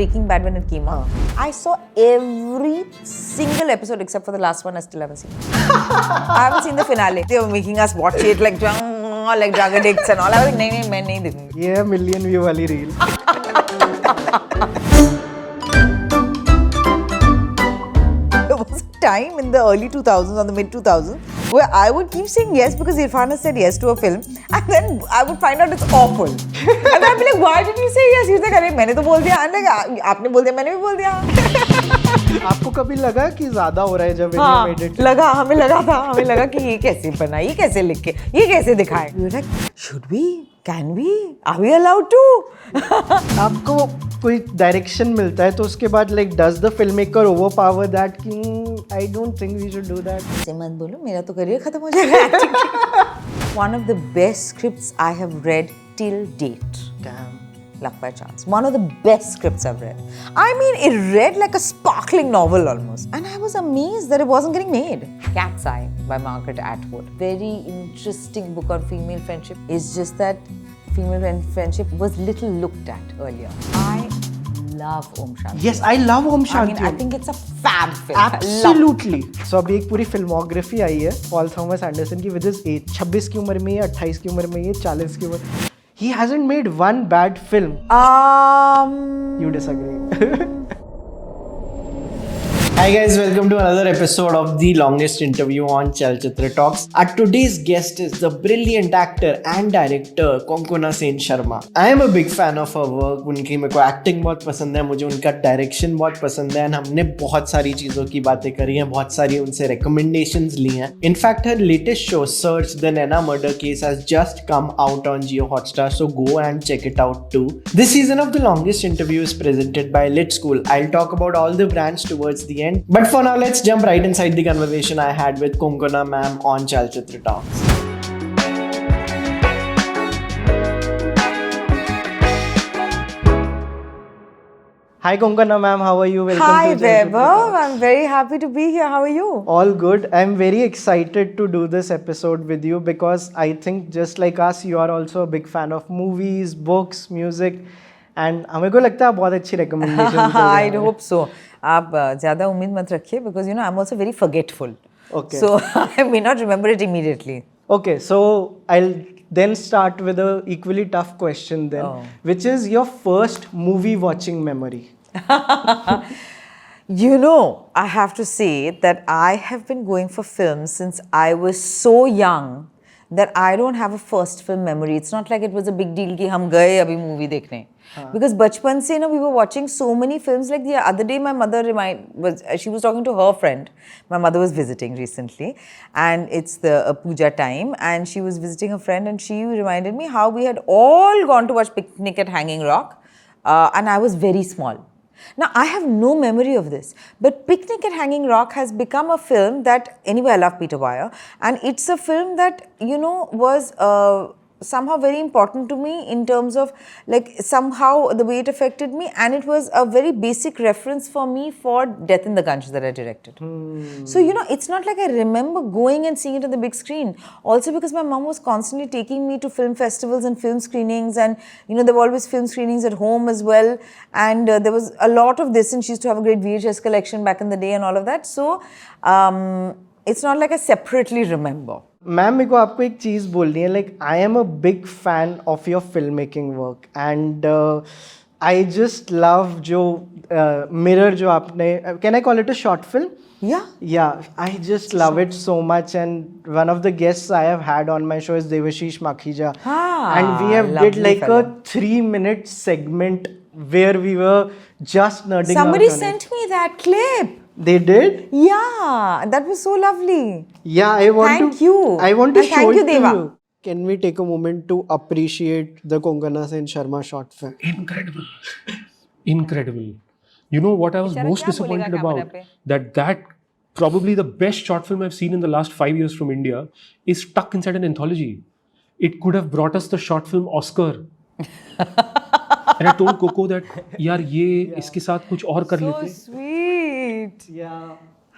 Breaking Bad when it came out. I saw every single episode except for the last one. I still haven't seen. I haven't seen the finale. They were making us watch it like drug addicts and all. I was like, नहीं मैं नहीं देखूंगी. ये million view वाली reel. There was a time in the early 2000s or the mid 2000s where I would keep saying yes because Irfan has said yes to a film, and then I would find out it's awful. And I'd be like, why did you say yes? He's like, अरे मैंने तो बोल दिया. I'm like, आपने बोल दिया, मैंने भी बोल दिया. आपको कभी लगा कि ज़्यादा हो रहा है जब हाँ, made it? हमें लगा कि ये कैसे बना, ये कैसे लिख के, ये कैसे दिखाए. We were like, should we? Can we? Are we allowed to? आपको कोई डायरेक्शन मिलता है तो उसके बाद like does the filmmaker overpower that कि I don't think we should do that. ऐसे मत बोलो, मेरा तो करियर खत्म हो जाएगा. One of the best scripts I have read till date. Damn. Luck by Chance. One of the best scripts I've read. I mean, it read like a sparkling novel almost. And I was amazed that it wasn't getting made. Cat's Eye by Margaret Atwood. Very interesting book on female friendship. It's just that female friendship was little looked at earlier. I love Om Shanti. Yes, I love Om Shanti. I mean, I think it's a fab film. Absolutely. So अभी एक पूरी filmography आई है Paul Thomas Anderson की with his age 26 की उम्र में, 28 की उम्र में, 40 की उम्र. He hasn't made one bad film. You disagree. Hi guys, welcome to another episode of the longest interview on Chalchitra Talks. Our today's guest is the brilliant actor and director Konkona Sen Sharma. I am a big fan of her work. उनकी मेरे को acting बहुत पसंद है, मुझे उनका direction बहुत पसंद है, and हमने बहुत सारी चीज़ों की बातें करी हैं, बहुत सारी उनसे recommendations ली हैं. In fact, her latest show, Search the Naina Murder Case, has just come out on Jio Hotstar, so go and check it out too. This season of the longest interview is presented by Lit School. I'll talk about all the brands towards the end. But for now, let's jump right inside the conversation I had with Konkona ma'am on Chalchitra Talks. Hi Konkona ma'am, how are you? Welcome Hi to Chalchitra Vaibhav, Talks. I'm very happy to be here. How are you? All good. I'm very excited to do this episode with you because I think just like us, you are also a big fan of movies, books, music. And हमें को लगता है बहुत अच्छी recommendations. I hope so. आप ज़्यादा उम्मीद मत रखिए because you know I'm also very forgetful. Okay. So I may not remember it immediately. Okay, so I'll then start with a equally tough question then, which is your first movie watching memory. You know, I have to say that I have been going for films since I was so young that I don't have a first film memory. It's not like it was a big deal कि हम गए अभी movie देखने. Because बचपन से we were watching so many films. Like the other day, my mother she was talking to her friend. My mother was visiting recently, and it's the puja time, and she was visiting a friend, and she reminded me how we had all gone to watch Picnic at Hanging Rock, and I was very small. Now, I have no memory of this, but Picnic at Hanging Rock has become a film that, anyway, I love Peter Weir, and it's a film that, you know, was somehow very important to me in terms of, like, somehow the way it affected me, and it was a very basic reference for me for Death in the Gunch that I directed. So, you know, it's not like I remember going and seeing it on the big screen. Also because my mom was constantly taking me to film festivals and film screenings, and, you know, there were always film screenings at home as well, and there was a lot of this, and she used to have a great VHS collection back in the day and all of that. So, it's not like I separately remember. Ma'am मेरे को आपको एक चीज़ बोलनी है like I am a big fan of your film making work and I just love जो mirror जो आपने can I call it a short film yeah I just love it so much, and one of the guests I have had on my show is Devashish Makhija, and we have did like a 3-minute segment where we were just nerding Somebody out on sent me that clip. They did? Yeah, that was so lovely. Yeah, I want Thank to. you. I want to And show thank you, it to Deva. you. Can we take a moment to appreciate the Konkona Sen Sharma short film? Incredible. Incredible. You know what I was most disappointed about? That probably the best short film I've seen in the last 5 years from India is stuck inside an anthology. It could have brought us the short film Oscar. And I told Coco that यार ये इसके साथ कुछ और कर लेते. So sweet. Yeah.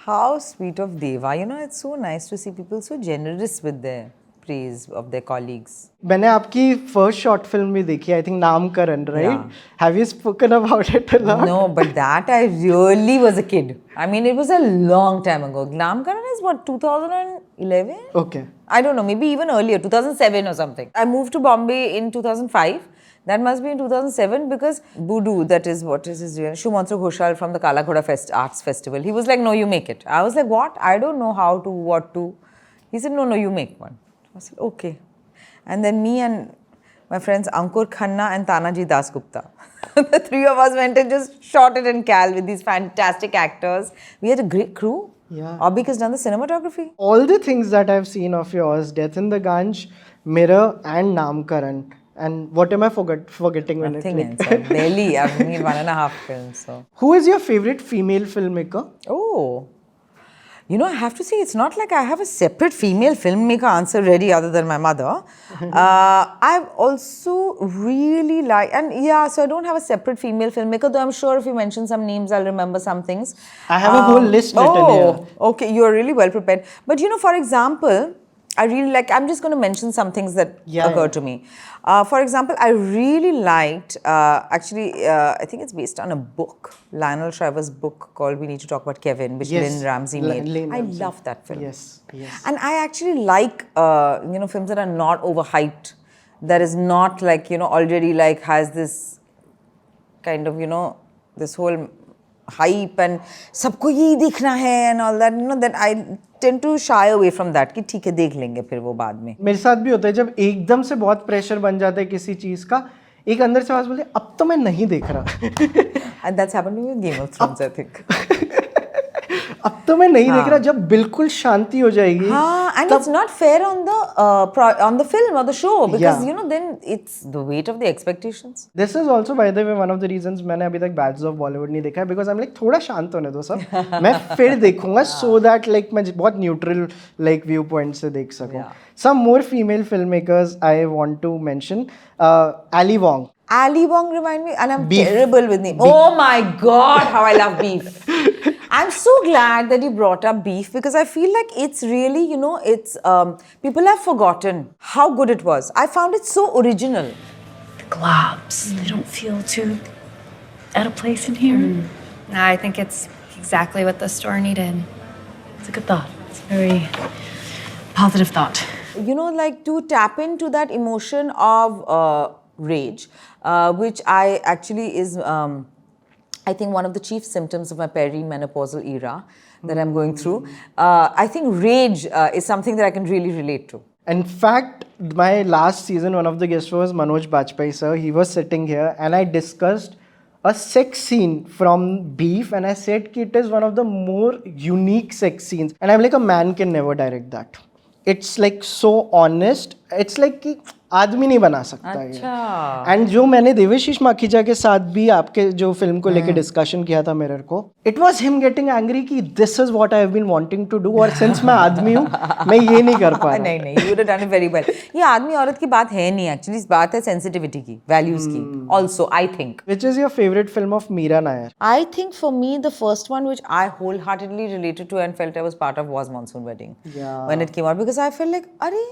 How sweet of Deva. You know, it's so nice to see people so generous with their praise of their colleagues. मैंने आपकी फर्स्ट शॉर्ट फिल्म भी देखी, आई थिंक नामकरण, right? Have you spoken about it a lot? No, but that I really was a kid. I mean, it was a long time ago. Glamkaran is what, 2011? Okay. I don't know, maybe even earlier, 2007 or something. I moved to Bombay in 2005. That must be in 2007 because Budu, that is what is his name, Shumanshu Ghoshal from the Kala Ghoda Arts Festival. He was like, no, you make it. I was like, what? I don't know how to, what to. He said, no, you make one. I said, okay. And then me and my friends Ankur Khanna and Tanaji Dasgupta, the three of us went and just shot it in Cal with these fantastic actors. We had a great crew. Yeah. Abhik has done the cinematography. All the things that I've seen of yours, Death in the Ganj, Mirror and Namkaran. And what am I forgetting when Nothing it else. Barely. I've made 1.5 films. So. Who is your favorite female filmmaker? Oh. You know, I have to say, it's not like I have a separate female filmmaker answer ready other than my mother. I've also really and yeah, so I don't have a separate female filmmaker, though I'm sure if you mention some names, I'll remember some things. I have a whole list written here. Okay, you're really well prepared. But you know, for example, I really like, I'm just going to mention some things that occurred to me. For example, I really liked, I think it's based on a book, Lionel Shriver's book called We Need to Talk About Kevin, which Lynn Ramsey made. I love that film. Yes. And I actually like, films that are not overhyped, that is not like, already like has this kind of, this whole hype and सबको यही दिखना है and all that, that I tend to shy away from that कि ठीक है देख लेंगे फिर वो बाद में. मेरे साथ भी होता है जब एकदम से बहुत प्रेशर बन जाता है किसी चीज का, एक अंदर से आवाज बोलती है अब तो मैं नहीं देख रहा. And that's happened to me with Game of Thrones, I think. अब तो मैं नहीं देख रहा, जब बिल्कुल शांति हो जाएगी. हाँ, and it's not fair on the film or the show because then it's the weight of the expectations. This is also by the way one of the reasons मैंने अभी तक Bads of Bollywood नहीं देखा है because I'm like थोड़ा शांत होने दो सब, मैं फिर देखूंगा so that like मैं बहुत neutral like viewpoint से देख सकूं. Some more female filmmakers I want to mention. Ali Wong. Ali Wong remind me, and I'm terrible with name. Oh my God, how I love beef. I'm so glad that you brought up beef because I feel like it's really, it's people have forgotten how good it was. I found it so original. The globs, they don't feel too out of place in here. No, I think it's exactly what the store needed. It's a good thought. It's a very positive thought. Like to tap into that emotion of rage, which I actually is, I think one of the chief symptoms of my perimenopausal era that I'm going through. I think rage is something that I can really relate to. In fact, my last season, one of the guests was Manoj Bajpayee sir. He was sitting here and I discussed a sex scene from Beef and I said it is one of the more unique sex scenes. And I'm like, a man can never direct that. It's like so honest. It's like कि आदमी नहीं बना सकता है. And जो मैंने देवेशीष माखीजा के साथ भी आपके जो फिल्म को लेके डिस्कशन किया था मिरर को, it was him getting angry कि this is what I have been wanting to do और सिंस मैं आदमी हूँ मैं ये नहीं कर पा रहा. नहीं you would have done it very well. ये आदमी औरत की बात है नहीं एक्चुअली, इस बात है सेंसिटिविटी की, वैल्यूज की also I think. Which is your favourite film of Mira Nair? I think for me the first one which I wholeheartedly related to and felt I was part of was Monsoon Wedding. When it came out because I felt like अरे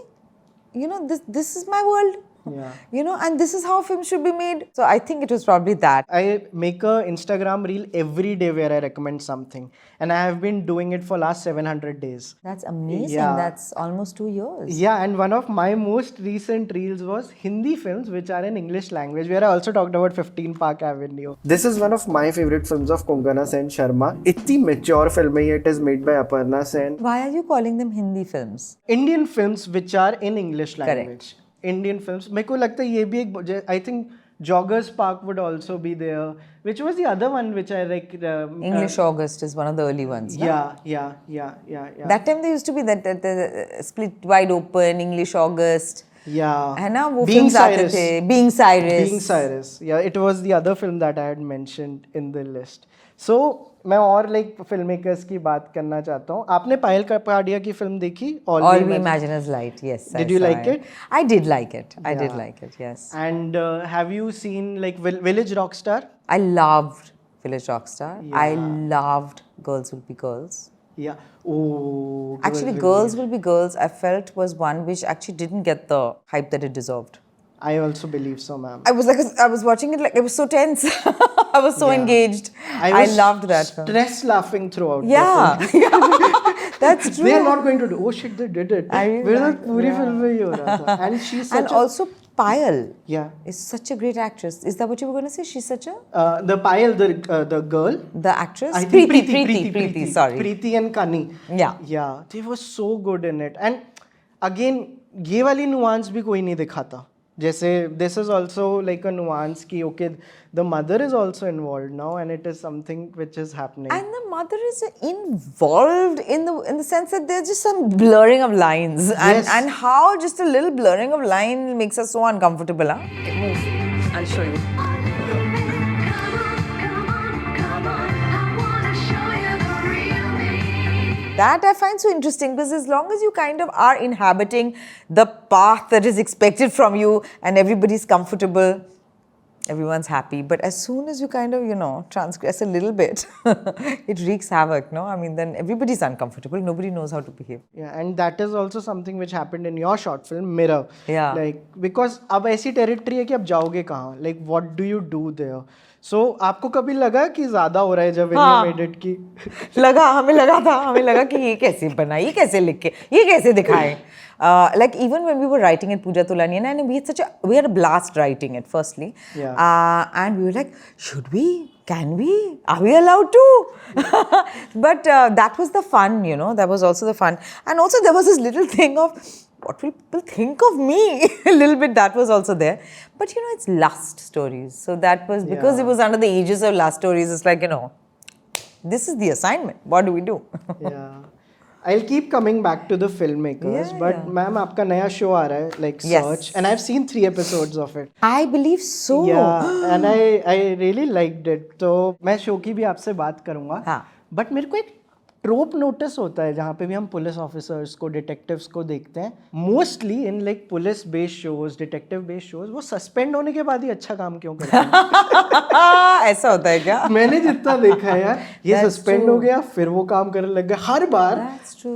this is my world. And this is how films should be made. So I think it was probably that. I make a Instagram reel every day where I recommend something. And I have been doing it for last 700 days. That's amazing. Yeah. That's almost 2 years. Yeah, and one of my most recent reels was Hindi films which are in English language, where I also talked about 15 Park Avenue. This is one of my favorite films of Konkona Sen Sharma. Itni mature film hai, it is made by Aparna Sen. Why are you calling them Hindi films? Indian films which are in English language. Correct. Indian films. मेरे को लगता है ये भी एक, I think Joggers Park would also be there. Which was the other one which I like? English August is one of the early ones. Yeah. That time there used to be that split wide open English August. Yeah. है ना वो films आते थे. Being Cyrus. Yeah, it was the other film that I had mentioned in the list. So मैं और like film makers की बात करना चाहता हूँ. आपने पायल कपाडिया की फिल्म देखी? All We Imagine Is Light. Yes. Did you like it? I did like it. I did like it. Yes. And have you seen like Village Rockstar? I loved Village Rockstar. I loved Girls Will Be Girls. Yeah. Oh. Actually, Girls Will Be Girls, I felt was one which actually didn't get the hype that it deserved. I also believe so, ma'am. I was watching it like it was so tense. I was so engaged. I was loved that film. Stress laughing throughout. Yeah, the film. yeah, that's true. They are not going to do. Oh shit, they did it. I really मेरे like- साथ पूरी yeah. Film में ही हो रहा था. And she's such And also Payal yeah. is such a great actress. Is that what you were going to say? She's such a The Payal, the girl. the actress. I think Preeti. Sorry. Preeti and Kani. Yeah. Yeah, they were so good in it. And again, ये वाली nuance भी कोई नहीं दिखाता. जैसे this is also like a nuance कि okay, the mother is also involved now, and it is something which is happening. And the mother is involved in the sense that there's just some blurring of lines, Yes. and how just a little blurring of line makes us so uncomfortable. Huh? Move. I'll show you. That I find so interesting because as long as you kind of are inhabiting the path that is expected from you and everybody's comfortable, everyone's happy. But as soon as you kind of, transgress a little bit, it wreaks havoc, no? I mean, then everybody's uncomfortable. Nobody knows how to behave. Yeah, and that is also something which happened in your short film, Mirror. Yeah. Like, because अब ऐसी territory है कि अब जाओगे कहाँ? Like, what do you do there? So, आपको कभी लगा कि ज़्यादा हो रहा है जब हाँ. you made it की? हमें लगा कि ये कैसे बना, ये कैसे लिखे, ये कैसे दिखाए. Like even when we were writing it, Pooja Tolani and I, we had a blast writing it firstly. Yeah. And we were like, should we? Can we? Are we allowed to? But that was the fun, that was also the fun. And also there was this little thing of, what will people think of me? A little bit that was also there. But it's lust stories. So that was, because it was under the aegis of lust stories, it's like, this is the assignment. What do we do? Yeah. I'll keep coming back to the filmmakers, but ma'am, आपका नया show आ रहा है, like Yes. Search, and I've seen 3 episodes of it. I believe so. Yeah, and I really liked it. तो मैं show की भी आपसे बात करूँगा. हाँ. But मेरे को एक ट्रोप नोटिस होता है जहाँ पे भी हम पुलिस ऑफिसर्स को, डिटेक्टिव्स को देखते हैं. Mostly in like police based shows, detective based shows, वो सस्पेंड होने के बाद ही अच्छा काम क्यों करते हैं? ऐसा होता है क्या? मैंने जितना देखा है यार, ये सस्पेंड हो गया, फिर वो काम करने लग गया. हर बार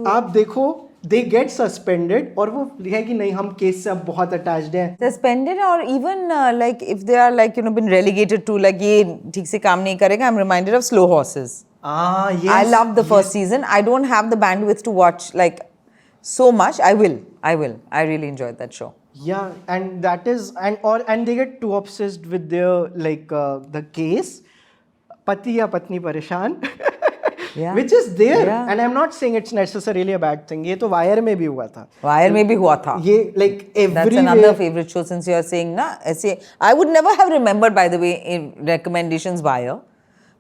आप देखो, they get suspended और वो है कि नहीं, हम केस से अब बहुत अटैच्ड हैं. Suspended or even like if they are like been relegated to like ये ठीक से काम नहीं करेगा. I'm reminded of Slow Horses. Yes. I loved the first season. I don't have the bandwidth to watch like so much. I will. I really enjoyed that show. Yeah, and that is, and they get too obsessed with their like the case, pati ya patni pareshan, Yeah. which is there, Yeah. and I'm not saying it's necessarily a bad thing. ये तो Wire में भी हुआ था. Wire में भी हुआ था. ये like That's everywhere. another favorite show since you are saying na. ऐसे I would never have remembered, by the way, in recommendations Wire,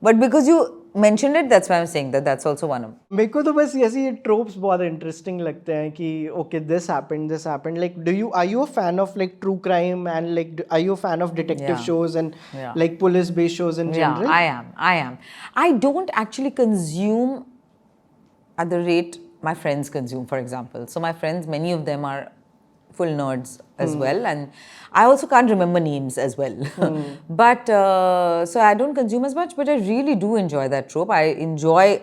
but because you mentioned it, that's why I'm saying that's also one of. मेरे को तो बस ऐसी tropes बहुत interesting लगते हैं कि okay, this happened. Like, are you a fan of like true crime and like are you a fan of detective shows and like police based shows in general? Yeah, I am. I don't actually consume at the rate my friends consume, for example. So my friends, many of them are full nerds as well, and I also can't remember names as well. But so I don't consume as much, but I really do enjoy that trope. I enjoy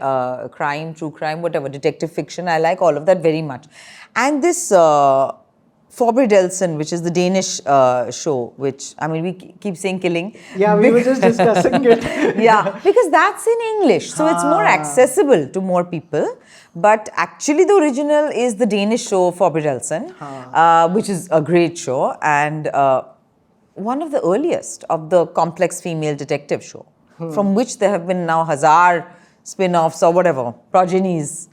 crime, true crime, whatever, detective fiction. I like all of that very much. And this Forbridelsen, which is the Danish show, which, I mean, we keep saying killing. Yeah, we were just discussing it. Yeah, because that's in English, so it's more accessible to more people. But actually, the original is the Danish show Forbridelsen, which is a great show and one of the earliest of the complex female detective show, from which there have been now Hazar spin-offs or whatever, progenies,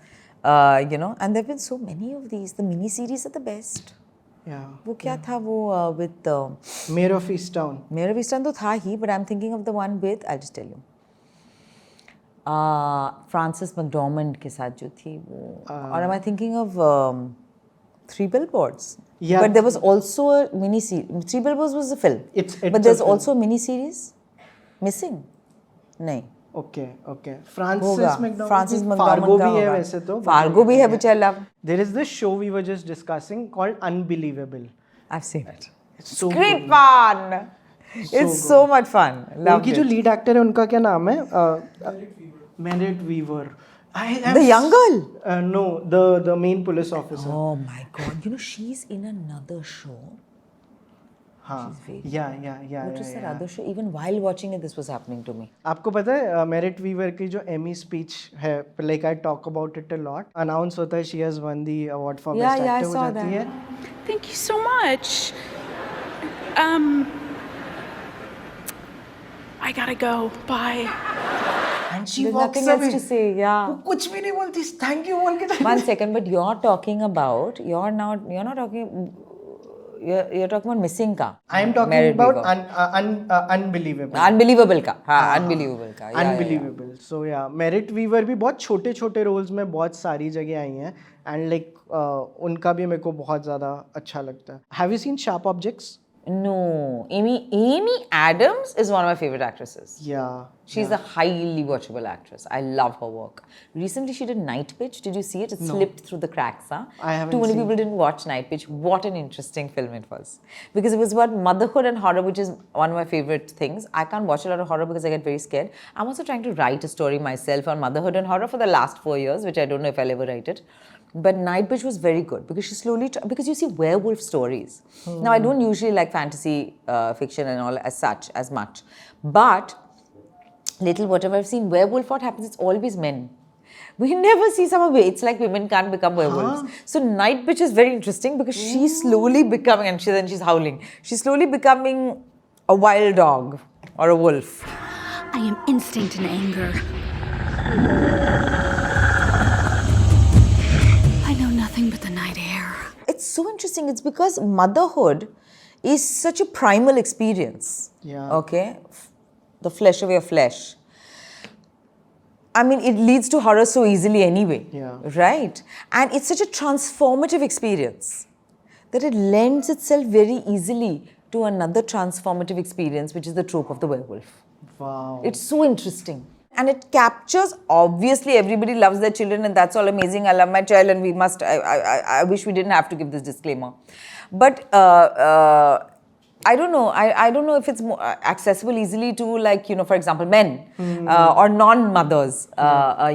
and there have been so many of these. The mini-series are the best. Yeah. वो क्या था वो with Mayor of Easttown. Mayor of Easttown तो था ही, but I'm thinking of the one with, I'll just tell you. Frances McDormand के साथ जो थी वो, or am I thinking of 3 Billboards? Yeah. But there was also a mini series. 3 Billboards was a film. It's but there's a film. also a mini series missing. नहीं. Okay. Frances होगा. McDormand. Frances McDormand Fargo का भी है होगा. वैसे तो. Fargo भी है, which I love. There is this show we were just discussing called Unbelievable. I've seen it. It's so Great good. fun. It's so much fun. Loved उनकी जो it. लीड एक्टर है उनका क्या नाम है? Merritt Weaver. The young girl. No, the main police officer. Oh my god! You know she's in another show. हाँ, very yeah. What is that other show? Even while watching it, this was happening to me. आपको पता है merit Weaver की जो Amy speech है, like I talk about it a lot, announce होता है she has one the award for best Yeah, I actor हो saw जाती that. है. Thank you so much. I gotta go. Bye. And she There's walks nothing else away. to say. Yeah. वो कुछ भी नहीं बोलती, थैंक यू बोल के. One second, but you're talking about you're not talking. You're talking about missing ka. I am talking Merit about Weaver. unbelievable. Unbelievable का. हाँ, unbelievable का. Yeah, Unbelievable. So yeah, Merritt Wever भी बहुत छोटे छोटे roles में बहुत सारी जगह आई हैं, एंड लाइक उनका भी मेरे को बहुत ज़्यादा अच्छा लगता है. Have you seen Sharp Objects? No, Amy Adams is one of my favorite actresses. Yeah. She's a highly watchable actress. I love her work. Recently, she did Night Pitch. Did you see it? It slipped through the cracks. Huh? I haven't Too many seen. people didn't watch Night Pitch. What an interesting film it was. Because it was about motherhood and horror, which is one of my favorite things. I can't watch a lot of horror because I get very scared. I'm also trying to write a story myself on motherhood and horror for the last 4 years, which I don't know if I'll ever write it. But Night Pitch was very good because she slowly, because you see werewolf stories. Now, I don't usually like fantasy fiction and all as such, as much. But little whatever I've seen, werewolf, what happens? It's always men. We never see some of it. It's like women can't become werewolves. So Night Bitch is very interesting because she's slowly becoming, and then she's howling. She's slowly becoming a wild dog or a wolf. I am instinct and anger. I know nothing but the night air. It's so interesting. It's because motherhood is such a primal experience. Yeah. Okay? The flesh of your flesh. I mean, it leads to horror so easily anyway. Yeah. Right? And it's such a transformative experience that it lends itself very easily to another transformative experience, which is the trope of the werewolf. Wow. It's so interesting. And it captures, obviously, everybody loves their children, and that's all amazing. I love my child, and we must. I wish we didn't have to give this disclaimer. But I don't know. I don't know if it's more accessible easily to, like, you know, for example, men or non-mothers,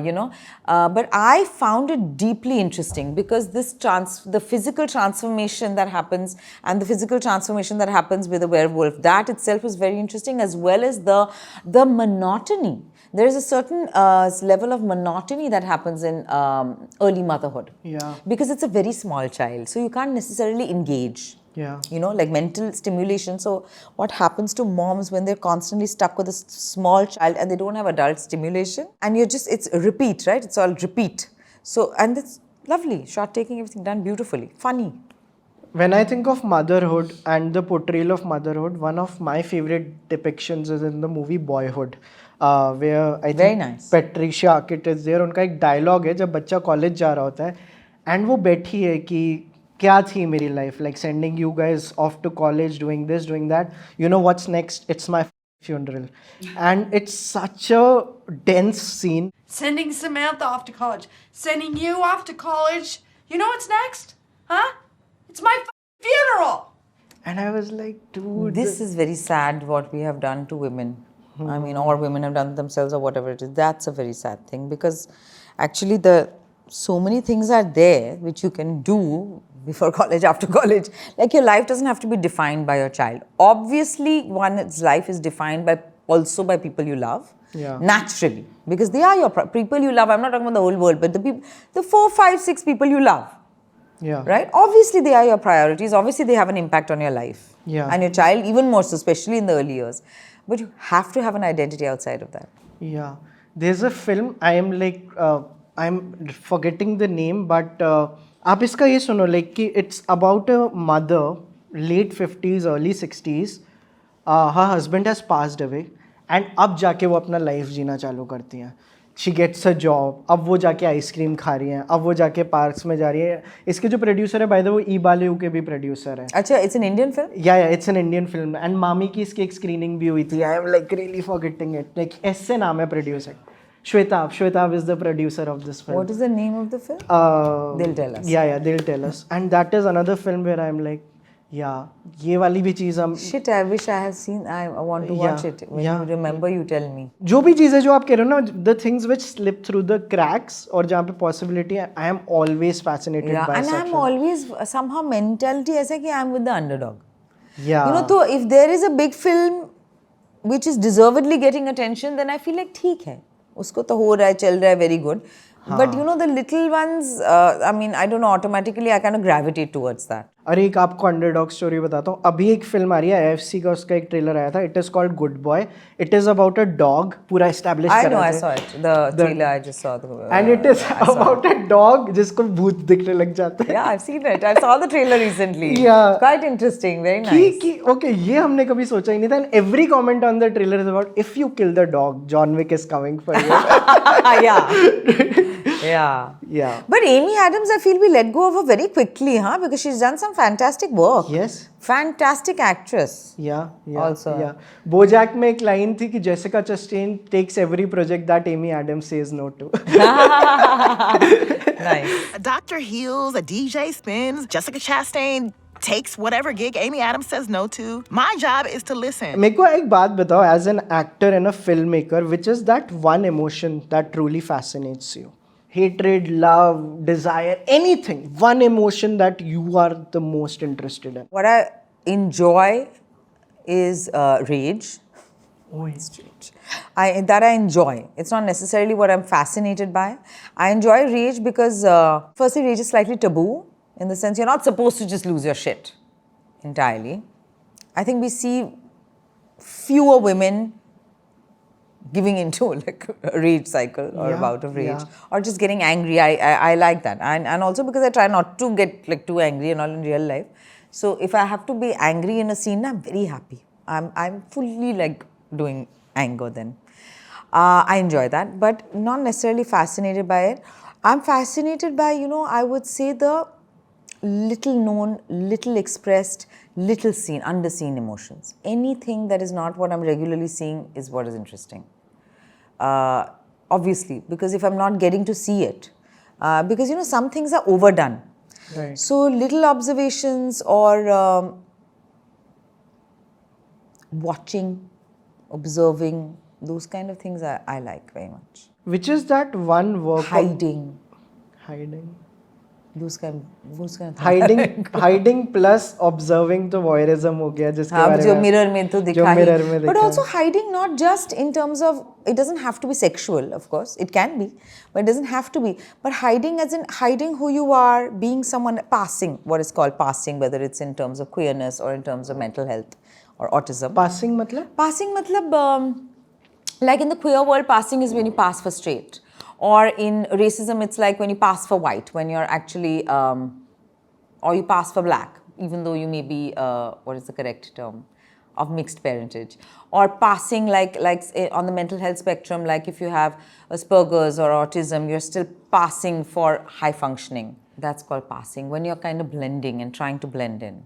you know. But I found it deeply interesting because the physical transformation that happens and the physical transformation that happens with a werewolf, that itself is very interesting, as well as the monotony. There is a certain level of monotony that happens in early motherhood. Yeah. Because it's a very small child, so you can't necessarily engage. Yeah. You know, like mental stimulation. So what happens to moms when they're constantly stuck with a small child and they don't have adult stimulation? And it's a repeat, right? It's all repeat. So, and it's lovely. Shot taking, everything done beautifully. Funny. When I think of motherhood and the portrayal of motherhood, one of my favorite depictions is in the movie Boyhood, where I Very think nice. Patricia Arquette is there. उनका एक dialogue है जब बच्चा college जा रहा होता है, and वो बैठी है कि क्या थी मेरी life, like sending you guys off to college, doing this, doing that. You know what's next? It's my funeral, and it's such a dense scene. Sending Samantha off to college. Sending you off to college. You know what's next? Huh? It's my funeral. And I was like, dude, This is very sad what we have done to women. I mean, or women have done themselves or whatever it is. That's a very sad thing because actually so many things are there which you can do before college, after college. Like your life doesn't have to be defined by your child. Obviously, one's life is defined also by people you love. Yeah. Naturally. Because they are your people you love. I'm not talking about the whole world, but the 4, 5, 6 people you love. yeah, Right? Obviously, they are your priorities. Obviously, they have an impact on your life. Yeah. And your child, even more so, especially in the early years. But you have to have an identity outside of that. Yeah, there's a film. I am like, I'm forgetting the name, but आप इसका ये सुनो, like कि it's about a mother, late 50s, early 60s. Her husband has passed away, and अब जाके वो अपना life जीना चालू करती हैं. She gets a job. अब वो जाके आइसक्रीम खा रही हैं. अब वो जाके पार्क्स में जा रही है. इसके जो प्रोड्यूसर है, by the way, ई-बालियू के भी प्रोड्यूसर है. Acha, it's an Indian film? Yeah, it's an Indian film. And मामी की इसकी एक स्क्रीनिंग भी हुई थी. I am like really forgetting it. Like ऐसे नाम है producer. Shwetab is the producer of this film. What is the name of the film? They'll tell us. Yeah, they'll tell us. And that is another film where I'm like, Yeah, ये वाली भी चीज़ हम Shit, I wish I had seen. I want to watch it. When you remember, you tell me. जो भी चीज़ें जो आप कह रहे हो ना, the things which slip through the cracks और जहाँ पे possibility है, I am always fascinated Yeah, by and such. I'm always somehow mentality ऐसा कि I'm with the underdog. Yeah. You know, so if there is a big film which is deservedly getting attention, then I feel like ठीक है, उसको तो हो रहा है, चल रहा है, very good. But you know, the little ones, I mean, I don't know, automatically I kind of gravitate towards that. और एक आपको अंडरडॉग स्टोरी बताता हूँ. अभी एक फिल्म आ रही है AFC का, उसका एक ट्रेलर आया था. It is called good boy. It is about a dog. पूरा एस्टैब्लिश I कर know, रहे I थे. saw it. The trailer I just saw. And it is about a dog जिसको भूत दिखने लग जाते हैं. Yeah, I've seen it. I saw the trailer recently. Yeah. Quite interesting. Very nice. कि ओके, ये हमने कभी सोचा ही नहीं था. And every comment on the trailer is about if you kill the dog, John Wick is coming for you. Yeah. Yeah. Yeah. But Amy Adams, I feel we let go of her very quickly, huh? Because she's done some fantastic work. Yes. Fantastic actress. Yeah. Also. Yeah. BoJack में एक line थी कि Jessica Chastain takes every project that Amy Adams says no to. Nice. A doctor heals, a DJ spins, Jessica Chastain takes whatever gig Amy Adams says no to. My job is to listen. मेरे को एक बात बताओ, as an actor and a filmmaker, which is that one emotion that truly fascinates you? Hatred, love, desire, anything. One emotion that you are the most interested in. What I enjoy is rage. Oh, That I enjoy. It's not necessarily what I'm fascinated by. I enjoy rage because, firstly, rage is slightly taboo in the sense you're not supposed to just lose your shit entirely. I think we see fewer women giving into like a rage cycle or a bout of rage or just getting angry. I like that. And also because I try not to get like too angry and all in real life. So if I have to be angry in a scene, I'm very happy. I'm fully like doing anger then. I enjoy that, but not necessarily fascinated by it. I'm fascinated by, you know, I would say the little known, little expressed, little seen, underseen emotions. Anything that is not what I'm regularly seeing is what is interesting. Obviously, because if I'm not getting to see it, because you know some things are overdone. Right. So little observations or watching, observing, those kind of things I like very much. Which is that one work? Hiding, Hiding. those kind of things. Hiding plus observing तो voyeurism हो गया जिसके हाँ, बारे जो में mirror में तो दिखा जो ही. mirror में But दिखा. also hiding not just in terms of, it doesn't have to be sexual, of course. It can be, but it doesn't have to be. But hiding as in hiding who you are, being someone, passing, what is called passing, whether it's in terms of queerness or in terms of mental health or autism. Passing मतलब? Passing matlab, like in the queer world, passing is when you pass for straight. Or in racism, it's like when you pass for white, when you're actually, or you pass for black, even though you may be, what is the correct term, of mixed parentage. Or passing like on the mental health spectrum, like if you have Asperger's or autism, you're still passing for high functioning. That's called passing, when you're kind of blending and trying to blend in.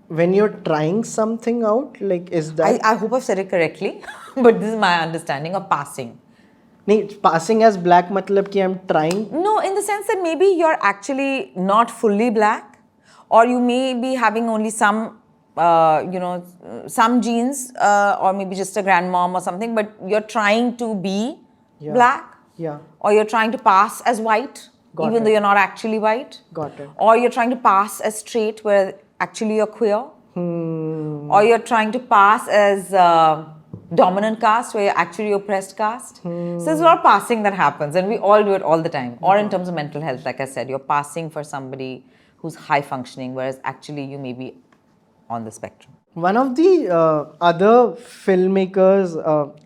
When you're trying something out, like is that? I hope I've said it correctly, but this is my understanding of passing. नहीं, passing as black मतलब कि I'm trying. No, in the sense that maybe you're actually not fully black, or you may be having only some, some genes, or maybe just a grandmom or something, but you're trying to be black. Yeah. Or you're trying to pass as white, even though you're not actually white. Got it. Or you're trying to pass as straight, where actually you're queer. Or you're trying to pass as dominant caste, where you're actually oppressed caste. So there's a lot of passing that happens, and we all do it all the time. Or in terms of mental health, like I said, you're passing for somebody who's high functioning, whereas actually you may be on the spectrum. One of the other filmmakers,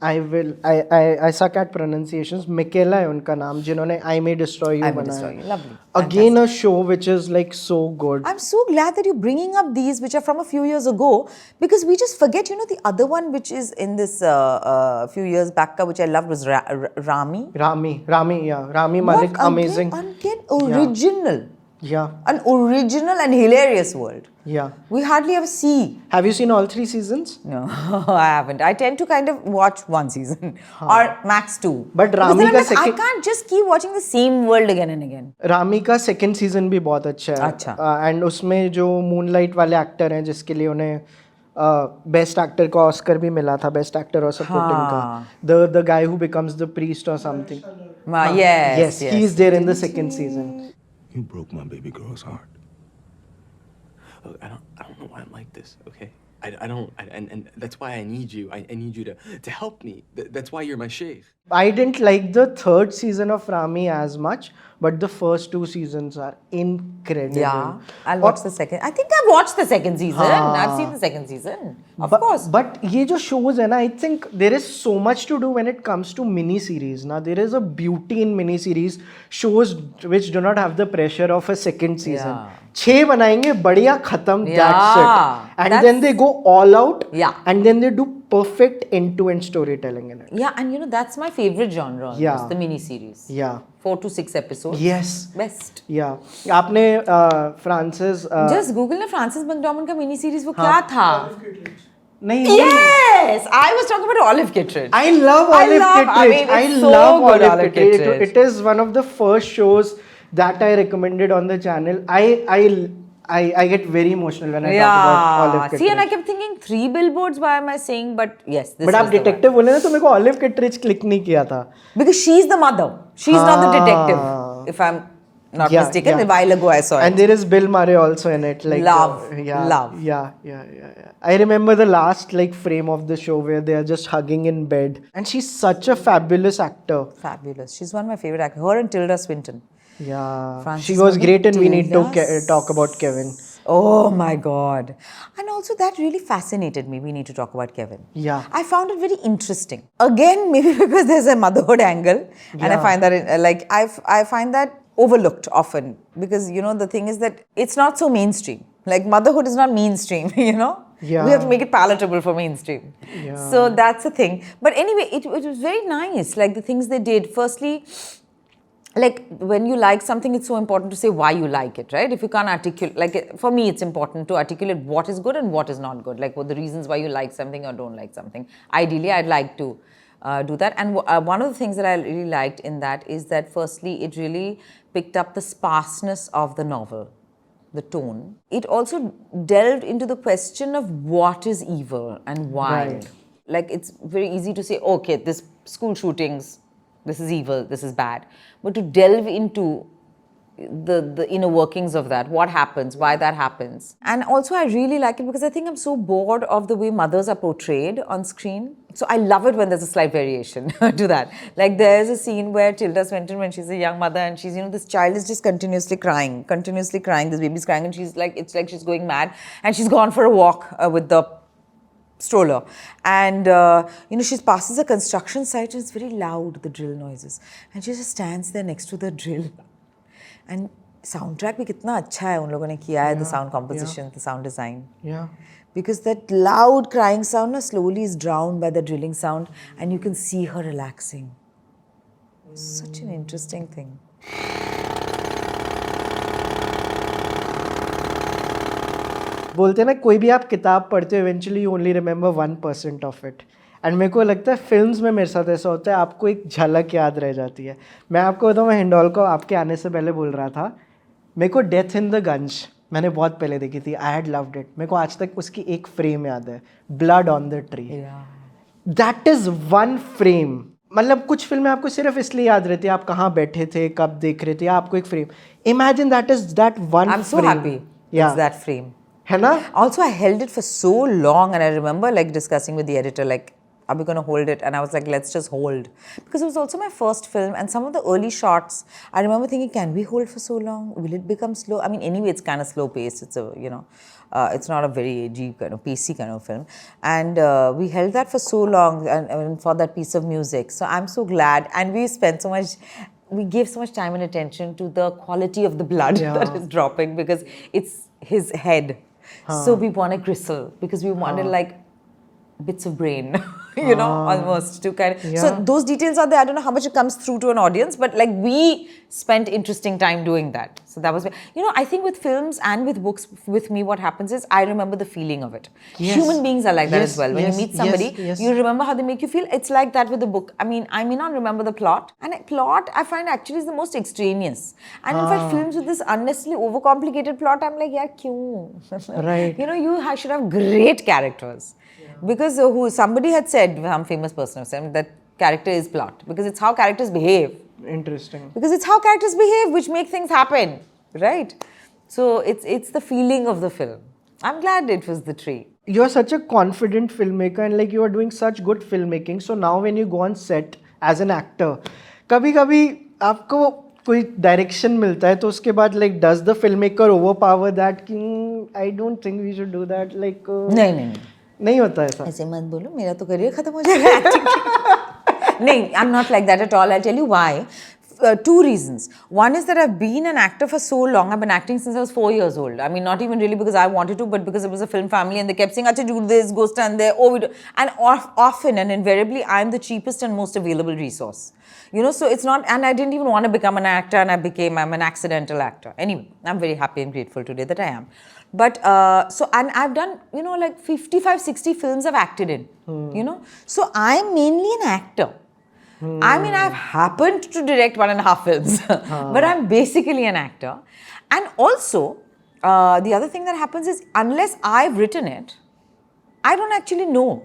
I suck at pronunciations. Michaela है उनका नाम, जिन्होंने I May Destroy You I May बनाया. Destroy You. Lovely. Again, a show which is like so good. I'm so glad that you're bringing up these, which are from a few years ago, because we just forget, the other one which is in this few years back, which I loved, was Rami. Rami Malik, amazing. Again, original. Yeah. An original and hilarious world. Yeah. We hardly ever see. Have you seen all 3 seasons? No, I haven't. I tend to kind of watch one season or max 2. But Because Rami then I'm ka like, I second- can't just keep watching the same world again and again. Rami का second season भी बहुत अच्छा है. अच्छा. And उसमें जो moonlight वाले actor हैं जिसके लिए उन्हें बेस्ट एक्टर का ऑस्कर भी मिला था, बेस्ट एक्टर और सपोर्टिंग का. The guy who becomes the priest और something. Yes, he is there in the second season. You broke my baby girl's heart. Look, I don't know why I'm like this, okay? I don't, and that's why I need you. I need you to help me. That's why you're my sheikh. I didn't like the third season of Rami as much, but the first 2 seasons are incredible. Yeah, I'll watch the second. I think I've watched the second season. I've seen the second season. Of course. But ये जो shows है ना, I think there is so much to do when it comes to mini series. Now there is a beauty in mini series shows which do not have the pressure of a second season. Yeah. 6 बनाएंगे बढ़िया खत्म. That's it. And that's- then they go all out. Yeah. And then they do perfect end-to-end storytelling in it. Yeah, and you know, that's my favorite genre. Yeah. Almost, the mini-series. Yeah. 4 to 6 episodes. Yes. Best. Yeah. आपने Francis Just Google ना Francis मैकडॉर्मंड का mini-series वो क्या था? नहीं. Yes! I was talking about Olive Kittredge. I love Olive Kittredge. I mean, it's so love good, Olive Kittredge. It is one of the first shows that I recommended on the channel. I get very emotional when I talk about Olive Kittredge. See, and I kept thinking 3 billboards. Why am I saying? But yes, this But is आप the one. Detective बोले ना तो मेरे को Olive Kittredge click नहीं किया था. Because she's the mother. She's not the detective. If I'm not mistaken, a while ago I saw it. And there is Bill Murray also in it. Like Love. Yeah. I remember the last frame of the show where they are just hugging in bed. And she's such a fabulous actor. Fabulous. She's one of my favorite actors. Her and Tilda Swinton. Yeah. Frances She was great in We Need to Tilda. Talk About Kevin. Oh my God. And also that really fascinated me. We need to talk about Kevin. Yeah. I found it very interesting. Again, maybe because there's a motherhood angle. And I find that, I find that overlooked often. Because, you know, the thing is that it's not so mainstream. Like, motherhood is not mainstream, you know? Yeah. We have to make it palatable for mainstream. Yeah. So that's the thing. But anyway, it was very nice. Like, the things they did. Firstly, like when you like something, it's so important to say why you like it, right? If you can't articulate, like for me, it's important to articulate what is good and what is not good, like what the reasons why you like something or don't like something. Ideally, I'd like to do that. And one of the things that I really liked in that is that firstly, it really picked up the sparseness of the novel, the tone. It also delved into the question of what is evil and why. Right. Like it's very easy to say, okay, this school shootings, this is evil, this is bad. But to delve into the inner workings of that, what happens, why that happens. And also I really like it because I think I'm so bored of the way mothers are portrayed on screen. So I love it when there's a slight variation to that. Like there's a scene where Tilda Swinton, when she's a young mother and she's, you know, this child is just continuously crying, this baby's crying and she's like, it's like she's going mad and she's gone for a walk with the stroller and you know, she passes a construction site and it's very loud, the drill noises, and she just stands there next to the drill. And soundtrack bhi kitna acha hai un logon ne kiya hai, the sound composition, the sound design. Yeah. Because that loud crying sound slowly is drowned by the drilling sound and you can see her relaxing. Such an interesting thing. बोलते हैं ना कोई भी आप किताब पढ़ते हो eventually you only remember 1% of it. And मेरे को लगता है फिल्म्स में मेरे साथ ऐसा होता है, आपको एक झलक याद रह जाती है. मैं आपको बताऊँ, मैं हिंडोल को आपके आने से पहले बोल रहा था, मेरे को डेथ इन द गंज मैंने बहुत पहले देखी थी. I had loved it. मेरे को आज तक उसकी एक फ्रेम याद है, blood on the tree. That is one frame. मतलब कुछ फिल्में आपको सिर्फ इसलिए याद रहती है आप कहाँ बैठे थे, कब देख रहे थे, आपको एक frame. Imagine that is that one. I'm so happy it's that frame. है ना? Also, I held it for so long, and I remember like discussing with the editor, like, are we going to hold it? And I was like, let's just hold. Because it was also my first film, and some of the early shots, I remember thinking, can we hold for so long? Will it become slow? I mean, anyway, it's kind of slow paced. It's a, you know, it's not a very deep kind of pacey kind of film. And we held that for so long, and for that piece of music. So I'm so glad. And we spent so much, we gave so much time and attention to the quality of the blood that is dropping, because it's his head. So we wanted gristle, because we wanted like bits of brain, you know, almost to kind of. So those details are there. I don't know how much it comes through to an audience, but like we spent interesting time doing that. So that was, you know, I think with films and with books, with me, what happens is I remember the feeling of it. Yes. Human beings are like that Yes, as well. When yes, you meet somebody, yes. you remember how they make you feel. It's like that with the book. I mean, I may not remember the plot, and a plot I find actually is the most extraneous. And in fact, films with this unnecessarily overcomplicated plot, I'm like, yeah, kyun? Right. You know, you should have great characters. Because somebody had said, some famous person said, that character is plot. Because it's how characters behave. Interesting. Because it's how characters behave which make things happen, right? So it's the feeling of the film. I'm glad it was The Tree. You're such a confident filmmaker and like you are doing such good filmmaking. So now when you go on set as an actor, कभी-कभी आपको कोई direction मिलता है तो उसके बाद like does the filmmaker overpower that कि I don't think we should do that like नहीं होता ऐसा. ऐसे मत बोलो, मेरा तो करियर खत्म हो जाएगा एक्टिंग. नहीं, I'm not like that at all. I'll tell you why. Two reasons. One is that I've been an actor for so long. I've been acting since I was 4 years old. I mean, not even really because I wanted to, but because it was a film family and they kept saying, "Acha, do this, go stand there." Oh, we do. And often and invariably, I'm the cheapest and most available resource. You know, so it's not, and I didn't even want to become an actor, and I'm an accidental actor. Anyway, I'm very happy and grateful today that I am. But, and I've done, you know, like 55, 60 films I've acted in, you know. So I'm mainly an actor. I mean, I've happened to direct 1.5 films, but I'm basically an actor. And also, the other thing that happens is, unless I've written it, I don't actually know.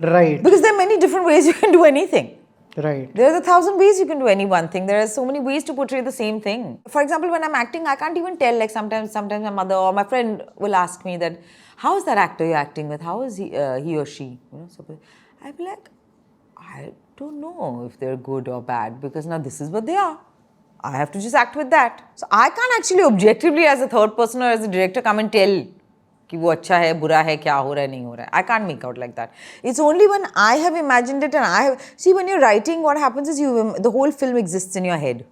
Right. Because there are many different ways you can do anything. Right. There's 1,000 ways you can do any one thing. There are so many ways to portray the same thing. For example, when I'm acting, I can't even tell. Like sometimes my mother or my friend will ask me that, how is that actor you're acting with? How is he or she? You know, so I'll be like, I don't know if they're good or bad because now this is what they are. I have to just act with that. So I can't actually objectively as a third person or as a director come and tell कि वो अच्छा है, बुरा है, क्या हो रहा है, नहीं हो रहा है. I can't make out like that. It's only when I have imagined it and I have... See, when you're writing, what happens is the whole film exists in your head.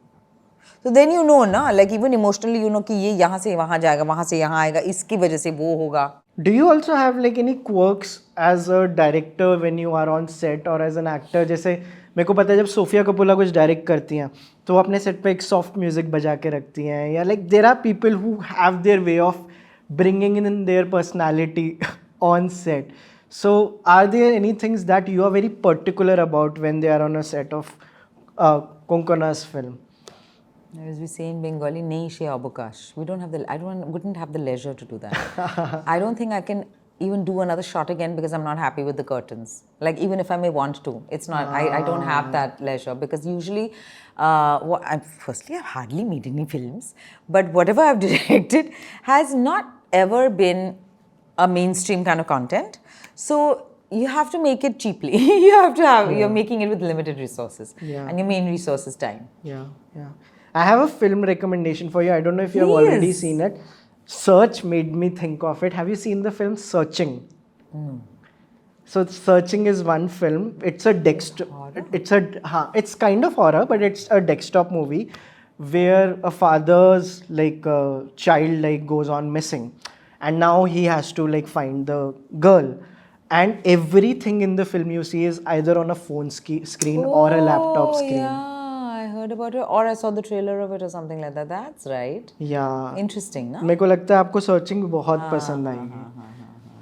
So then you know, na, like even emotionally, you know कि ये यहाँ से वहाँ जाएगा, वहाँ से यहाँ आएगा, इसकी वजह से वो होगा. Do you also have like any quirks as a director when you are on set or as an actor? जैसे मेरे को पता है जब सोफिया कपूला कुछ डायरेक्ट करती हैं तो वो अपने सेट पे एक सॉफ्ट म्यूजिक बजा के रखती हैं या like there are people who have their way of bringing in their personality on set. So are there any things that you are very particular about when they are on a set of Konkona's film? As we say in Bengali, nahi she abokash. We don't have wouldn't have the leisure to do that. I don't think I can even do another shot again because I'm not happy with the curtains. Like even if I may want to, it's not. I don't have that leisure because usually, firstly, I've hardly made any films, but whatever I've directed has not ever been a mainstream kind of content. So you have to make it cheaply. You have to have. You're making it with limited resources, and your main resource is time. Yeah. I have a film recommendation for you. I don't know if you have already seen it. Search made me think of it. Have you seen the film Searching? No. So Searching is one film. It's a it's kind of horror, but it's a desktop movie where a father's child goes on missing, and now he has to find the girl. And everything in the film you see is either on a phone screen or a laptop screen. Yeah. I heard about it or I saw the trailer of it or something like that. That's right. Yeah. Interesting, na? मेरे को लगता है आपको Searching बहुत पसंद आएगी.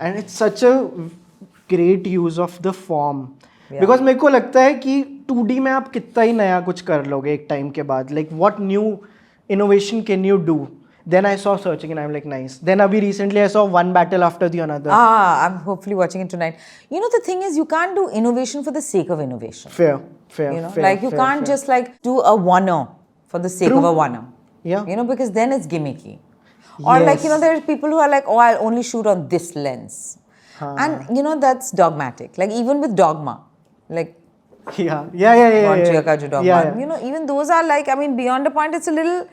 And it's such a great use of the form. Because मेरे को लगता है कि 2D में आप कितना ही नया कुछ कर लोगे एक टाइम के बाद. Like what new innovation can you do? Then I saw Searching and I'm like, nice. Then recently I saw One Battle After the Another. I'm hopefully watching it tonight. You know, the thing is, you can't do innovation for the sake of innovation. Fair. You know, you can't just do a one-er for the sake of a one-er. Yeah. You know, because then it's gimmicky. Or there are people who are like, oh, I'll only shoot on this lens. And, you know, that's dogmatic. Like even with Dogma, Yeah. Von Trier Dogma. Yeah. You know, even those are beyond a point, it's a little...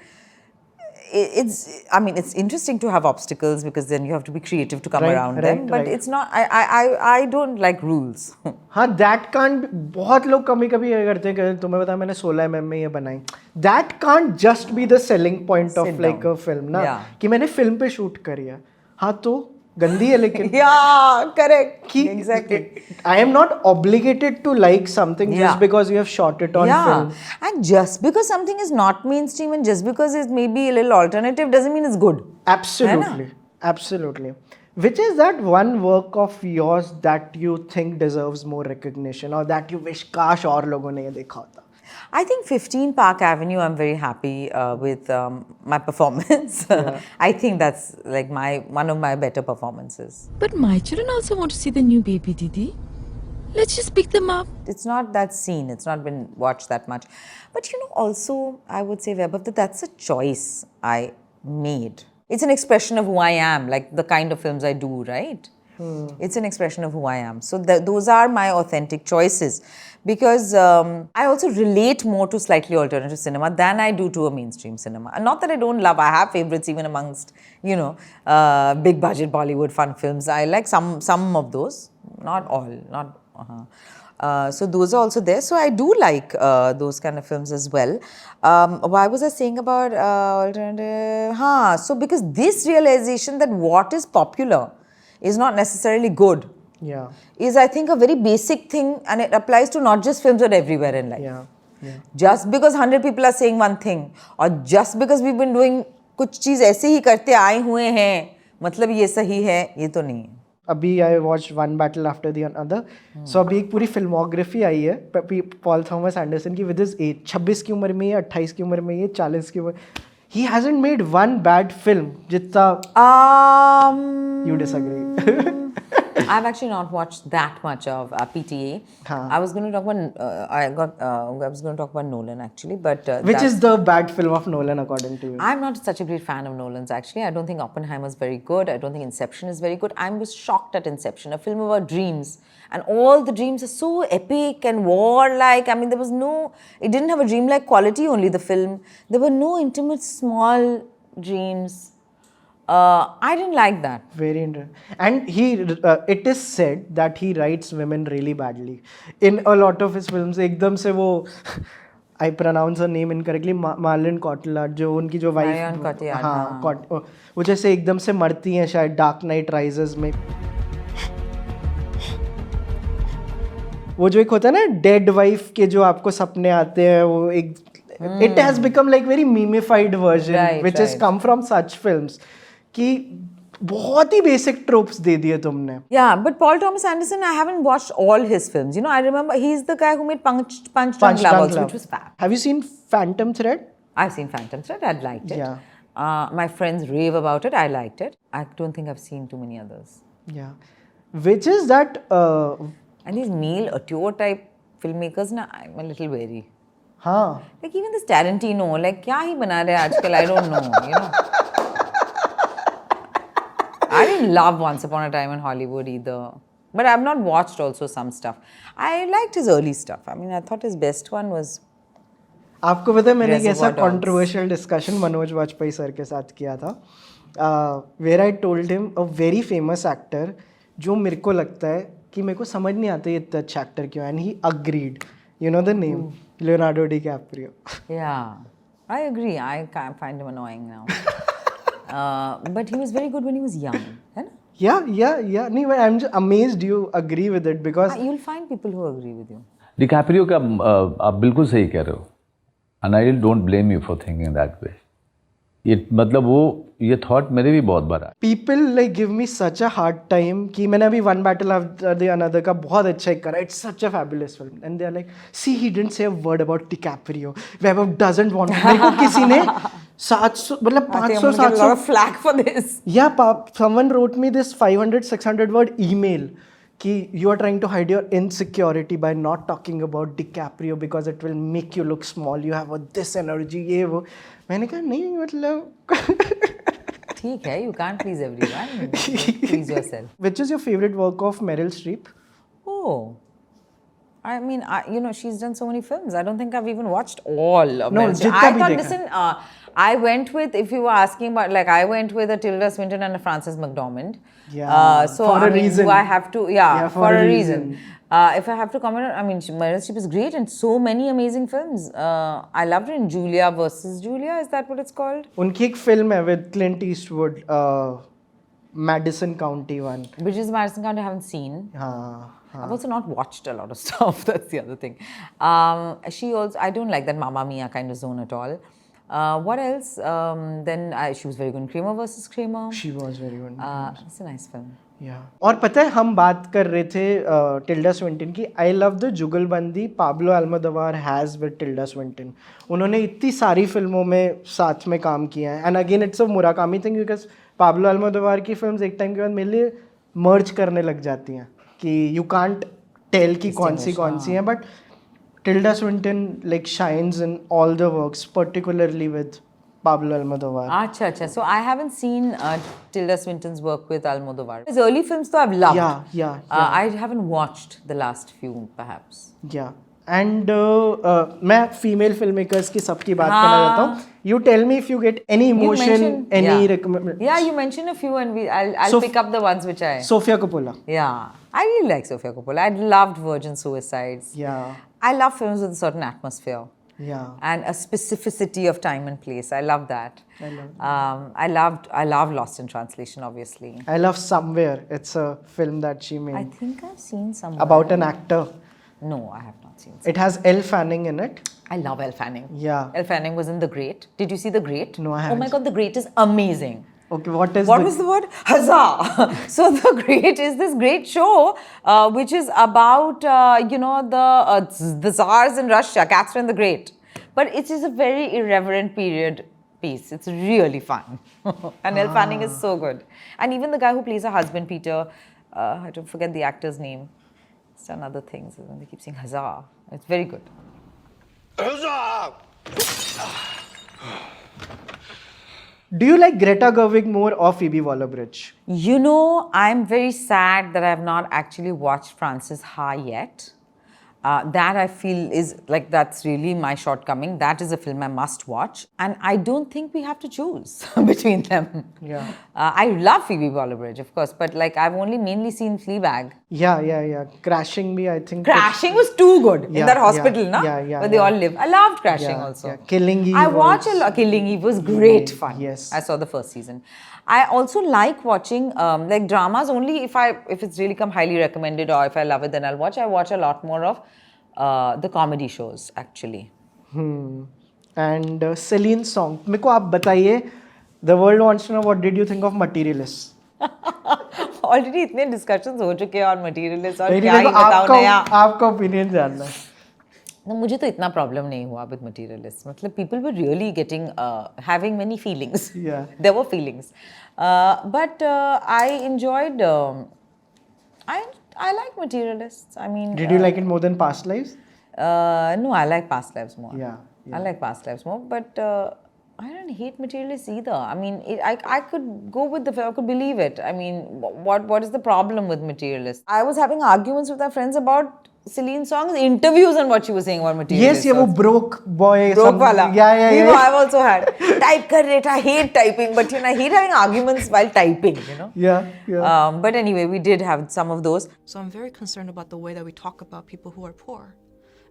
It's interesting to have obstacles because then you have to be creative to come around them. But it's not, I don't like rules. हाँ, that can't, बहुत लोग कभी-कभी ये करते हैं कि तुम्हें पता मैंने 16 mm में ये बनाई. That can't just be the selling point of a film ना कि मैंने film पे shoot करी है. हाँ तो गंदी है लेकिन Yeah, correct. कि Exactly. I am not obligated to like something just Yeah. because you have shot it on Yeah, film. and just because something is not mainstream and just because it's maybe a little alternative doesn't mean it's good. Absolutely, absolutely. Which is that one work of yours that you think deserves more recognition or that you wish काश और लोगों ने ये देखा होता? I think 15 Park Avenue, I'm very happy with my performance. I think that's like one of my better performances. But my children also want to see the new baby, Didi. Let's just pick them up. It's not that scene, it's not been watched that much. But you know, also, I would say, Vaibhav, that that's a choice I made. It's an expression of who I am, like the kind of films I do, right? It's an expression of who I am. So those are my authentic choices. Because I also relate more to slightly alternative cinema than I do to a mainstream cinema. And not that I don't love, I have favorites even amongst, you know, big budget Bollywood fun films. I like some of those, not all, so those are also there. So I do like those kind of films as well. Why was I saying about alternative? So because this realization that what is popular is not necessarily good. Yeah. Is I think a very basic thing, and it applies to not just films but everywhere in life. Yeah. Just because 100 people are saying one thing or just because we've been doing कुछ चीज ऐसे ही करते आए हुए हैं मतलब ये सही है ये तो नहीं है. अभी I watched One Battle After the Other. So अभी एक पूरी फिल्मोग्राफी आई है पॉल थॉमस एंडरसन की with his age 26 की उम्र में, 28 की उम्र में, 40 की उम्र. He hasn't made one bad film जितना. You disagree? I've actually not watched that much of PTA. I was going to talk about I was going to talk about Nolan actually, but which is the bad film of Nolan according to you? I'm not such a great fan of Nolan's actually. I don't think Oppenheimer is very good. I don't think Inception is very good. I was shocked at Inception, a film about dreams, and all the dreams are so epic and warlike. I mean, it didn't have a dreamlike quality. Only the film. There were no intimate small dreams. I didn't like that. Very interesting. And it is said that he writes women really badly. In a lot of his films, एकदम से वो I pronounce her name incorrectly, Marlon Cotillard, जो उनकी जो wife, Marion Cotillard, हाँ, वो जैसे एकदम से मरती हैं शायद Dark Knight Rises में. वो जो एक होता है ना dead wife के जो आपको सपने आते हैं वो एक it has become like very memeified version which has come from such films कि बहुत ही basic tropes दे दिए तुमने. Yeah, but Paul Thomas Anderson, I haven't watched all his films. You know, I remember he's the guy who made Punch Drunk Love also, which was fab. Have you seen Phantom Thread? I've seen Phantom Thread. I liked it. Yeah. My friends rave about it. I liked it. I don't think I've seen too many others. Yeah. Which is that... and these male auteur type filmmakers, I'm a little wary. हाँ. Like even this Tarantino, like क्या ही बना रहे आजकल? I don't know, you know. I didn't love Once Upon a Time in Hollywood either. But I've not watched also some stuff. I liked his early stuff. I mean, I thought his best one was... आपको पता है मैंने एक ऐसा controversial discussion Manoj Vajpayee sir के साथ किया था. Where I told him a very famous actor जो मेरे को लगता है कि मेरे को समझ नहीं आता ये इतना अच्छा actor क्यों है. And he agreed. You know the name? Leonardo DiCaprio. Yeah. I agree. I find him annoying now. But he was very good when he was young. Right? Yeah. No, I'm just amazed you agree with it because... You'll find people who agree with you. DiCaprio का आप बिल्कुल सही कह रहे हो. And I don't blame you for thinking that way. ये मतलब वो ये thought मेरे भी बहुत बार आया. People like give me such a hard time कि मैंने अभी One Battle After the Other का बहुत अच्छा एक करा. It's such a fabulous film. And they are like, see, he didn't say a word about DiCaprio. Vaibhav doesn't want. मेरे को किसी ने 700 मतलब 500 700 lot of flack for this. Yeah, someone wrote me this 500-600 word email कि you are trying to hide your insecurity by not talking about DiCaprio because it will make you look small. You have this energy, ये वो. मैंने कहा नहीं मतलब. ठीक है, you can't please everyone. Please yourself. Which is your favorite work of Meryl Streep? Oh. I mean, you know, she's done so many films. I don't think I've even watched all of them. I thought, listen, I went with, if you were asking about, like, I went with a Tilda Swinton and a Frances McDormand. Yeah, so, for I a mean, reason. do I have to, yeah for a reason. If I have to comment on, I mean, Meryl Streep is great in so many amazing films. I loved her in Julia versus Julia. Is that what it's called? उनकी एक film है with Clint Eastwood. Madison County one. Bridges of Madison County I haven't seen. हाँ. I've also not watched a lot of stuff. That's the other thing. She also, I don't like that Mamma Mia kind of zone at all. What else? She was very good in Kramer versus Kramer. She was very good. It's a nice film. Yeah. और पता है हम बात कर रहे थे tilde Swinton की. I love the जुगलबंदी Pablo Almodovar has with tilde Swinton. उन्होंने इतनी सारी फिल्मों में साथ में काम किया है. And again it's a Murakami thing because Pablo Almodovar की फिल्म्स एक टाइम के बाद मेरे लिए मर्ज करने लग जाती हैं कि you can't tell कि कौन सी हैं. But Tilda Swinton like shines in all the works, particularly with Pablo Almodovar. Acha. So I haven't seen Tilda Swinton's work with Almodovar. His early films though I've loved. Yeah. I haven't watched the last few perhaps. Yeah. And मैं female filmmakers की सबकी बात करना चाहता हूँ. You tell me if you get any emotion, any recommendation. Yeah, you mention a few and I'll pick up the ones which I... Sofia Coppola. Yeah. I really like Sofia Coppola. I loved Virgin Suicides. Yeah. I love films with a certain atmosphere. Yeah. And a specificity of time and place. I love that. I love Lost in Translation, obviously. I love Somewhere. It's a film that she made. I think I've seen Somewhere. About an actor. No, I have not seen. It has Elle Fanning in it. I love Elle Fanning. Yeah. Elle Fanning was in The Great. Did you see The Great? No, I haven't. Oh my God, The Great is amazing. Okay, what was the word? Huzzah! So The Great is this great show which is about, the Tsars in Russia, Catherine the Great. But it is a very irreverent period piece. It's really fun. And Elle Fanning is so good. And even the guy who plays her husband, Peter, I don't forget the actor's name. He's done other things. And they keep saying huzzah. It's very good. Huzzah! Do you like Greta Gerwig more or Phoebe Waller-Bridge? You know, I'm very sad that I have not actually watched Frances Ha yet. That I feel is like that's really my shortcoming. That is a film I must watch. And I don't think we have to choose between them. Yeah. I love Phoebe Waller-Bridge, of course, but like I've only mainly seen Fleabag. Yeah. Crashing me, I think. Crashing was too good in that hospital, na? Yeah. Where they all live. I loved Crashing also. Yeah. Killing Eve. I watched a lot. Killing Eve was great fun. Yes. I saw the first season. I also like watching like dramas only if it's really come highly recommended or if I love it then I'll watch. I watch a lot more of the comedy shows actually. And Celine Song. मेरे को आप बताइए. The world wants to know what did you think of Materialists? Already इतने discussions हो चुके हैं और Materialists और क्या ही बताओ नया. आपका opinion जानना है. No, मुझे तो इतना problem नहीं हुआ with Materialists. मतलब people were really getting having many feelings. Yeah. There were feelings, but I enjoyed. I like Materialists. I mean, Did you like it more than Past Lives? No, I like Past Lives more. Yeah. I like Past Lives more, but I don't hate Materialists either. I mean, I could go with the film. I could believe it. I mean, what is the problem with Materialists? I was having arguments with our friends about Celine Song's interviews and what she was saying about Materialists. Yes, ये वो broke boy. Broke wala. Yeah. I've also had. Type kar rahe, I hate typing, but I hate having arguments while typing, Yeah. But anyway, we did have some of those. So I'm very concerned about the way that we talk about people who are poor.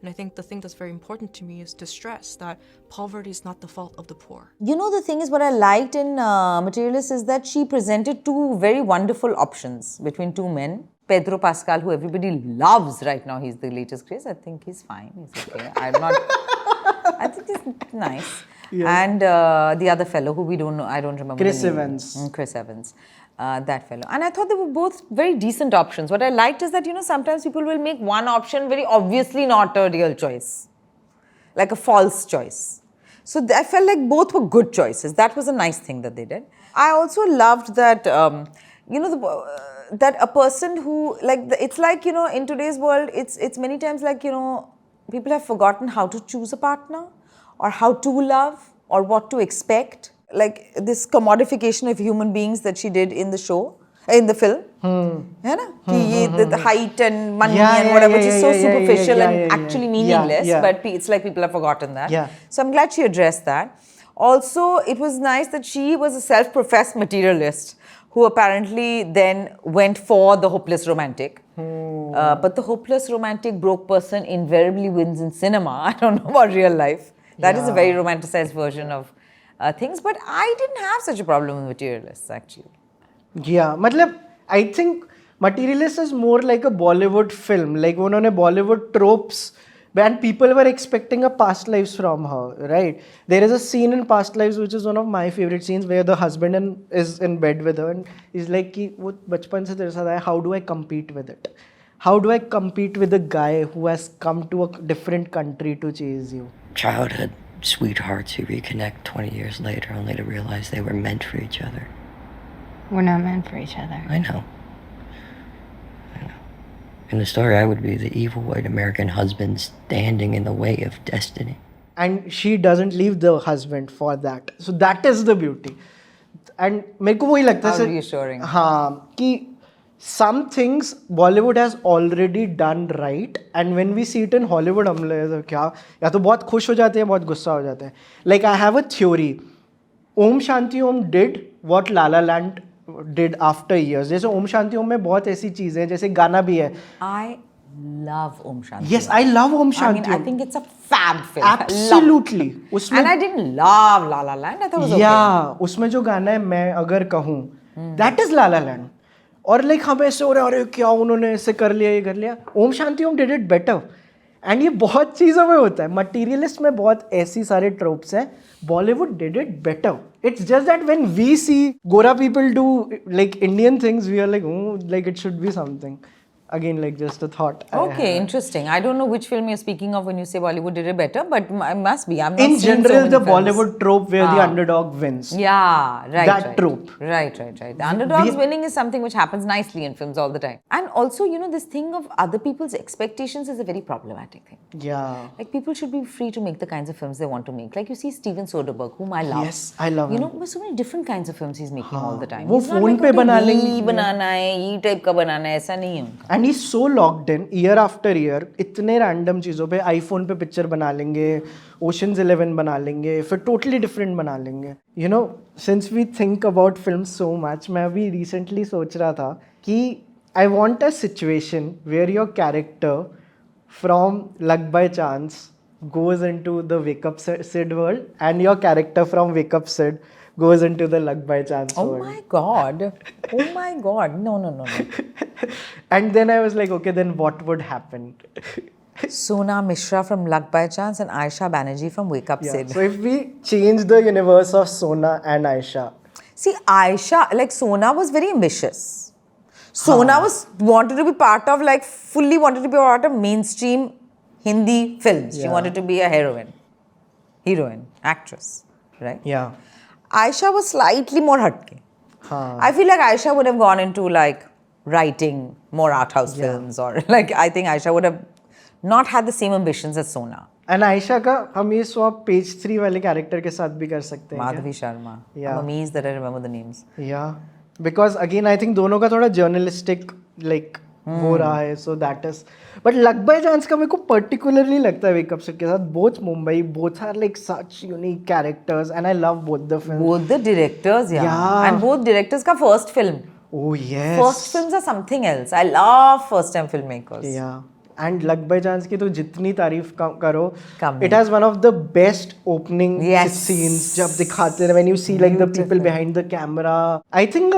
And I think the thing that's very important to me is to stress that poverty is not the fault of the poor. You know, the thing is, what I liked in Materialists is that she presented two very wonderful options between two men. Pedro Pascal, who everybody loves right now, he's the latest craze. I think he's fine. He's okay. I think he's nice. Yeah. And the other fellow who we don't know, I don't remember. Chris Evans. Chris Evans. That fellow. And I thought they were both very decent options. What I liked is that, sometimes people will make one option very obviously not a real choice. Like a false choice. So I felt like both were good choices. That was a nice thing that they did. I also loved that, that a person who, it's like, in today's world, it's many times like, people have forgotten how to choose a partner or how to love or what to expect. Like this commodification of human beings that she did in the show, in the film. The height and money and whatever, which is so superficial and actually meaningless. But it's like people have forgotten that. Yeah. So I'm glad she addressed that. Also, it was nice that she was a self-professed materialist who apparently then went for the hopeless romantic. But the hopeless romantic broke person invariably wins in cinema. I don't know about real life. That is a very romanticized version of things. But I didn't have such a problem with Materialists, actually. Yeah, मतलब I think Materialist is more like a Bollywood film. Like उन्होंने Bollywood tropes and people were expecting a past lives from her, right? There is a scene in Past Lives which is one of my favorite scenes where the husband is in bed with her and he's like कि वो बचपन से तेरे साथ आया, how do I compete with it? How do I compete with a guy who has come to a different country to chase you? Childhood sweethearts who reconnect 20 years later only to realize they were meant for each other. We're not meant for each other. I know. In the story, I would be the evil white American husband standing in the way of destiny. And she doesn't leave the husband for that. So that is the beauty. And मेरे को वही लगता है How reassuring. हाँ कि some things Bollywood has already done right, and when we see it in Hollywood हम लोग क्या या तो बहुत खुश हो जाते हैं बहुत गुस्सा हो जाते हैं. Like I have a theory. Om Shanti Om did what La La Land did after years. जैसे ओम शांति ओम में बहुत ऐसी चीजें हैं, जैसे गाना भी है. I love Om Shanti. Yes, I love Om Shanti. I think it's a fab film. Absolutely. उसमें And I didn't love La La Land. I thought it was okay. Yeah, उसमें जो गाना है मैं अगर कहूँ, that is La La Land. और like हम ऐसे हो रहे अरे क्या उन्होंने ऐसे कर लिया ये कर लिया. Om Shanti Om did it better. And ये बहुत चीज़ों में होता है. मटीरियलिस्ट में बहुत ऐसी सारे ट्रोप्स हैं. Bollywood did it better. It's just that when we see Gora people do like Indian things, we are like, oh, like it should be something. Again, like just a thought. Okay, interesting. I don't know which film you're speaking of when you say Bollywood did it better, but it must be. I'm not in seeing general, so many the films. Bollywood trope where the underdog wins. Yeah, right. That trope. Right. The underdogs winning is something which happens nicely in films all the time. And also, you know, this thing of other people's expectations is a very problematic thing. Yeah. Like people should be free to make the kinds of films they want to make. Like you see Steven Soderbergh, whom I love. Yes, I love him. You know, there's so many different kinds of films he's making all the time. वो He's not phone like, पे okay, बना ये लेंगे. बनाना है, ये type का बनाना है, ऐसा नहीं है उनका. And he's so locked in year after year. इतने रैंडम चीज़ों पे आईफोन पे पिक्चर बना लेंगे, Ocean's 11 बना लेंगे, फिर totally different बना लेंगे. You know, since we think about films so much, मैं अभी recently सोच रहा था कि I want a situation where your character from Luck by Chance goes into the Wake Up Sid world and your character from Wake Up Sid goes into the Luck by Chance world. Oh my god. No. And then I was like, okay, then what would happen? Sona Mishra from Luck by Chance and Aisha Banerjee from Wake Up Sid. So if we change the universe of Sona and Aisha. See, Aisha, like Sona was very ambitious. Sona wanted to be part of, like fully wanted to be part of mainstream Hindi films. She wanted to be a heroine, actress, right? Yeah. Aisha was slightly more hatke. I feel like Aisha would have gone into like writing more art house films, or like I think Aisha would have not had the same ambitions as Sona. And Aisha का हम ये swap page 3 वाले character के साथ भी कर सकते हैं. Madhavi Sharma. Yeah. I'm amazed that I remember the names. Yeah. Because again, I think दोनों का थोड़ा journalistic like हो रहा है. So that is. But Luck by Chance का मेरे को particularly लगता है Wake Up Sid के साथ. Both Mumbai, both are like such unique characters, and I love both the films. Both the directors, Yeah. And both directors का first film. Oh yes. First films are something else. I love first time filmmakers. Yeah. And Luck by Chance की तो जितनी तारीफ करो, कम it has one of the best opening scenes जब दिखाते हैं when you see like the people behind the camera. I think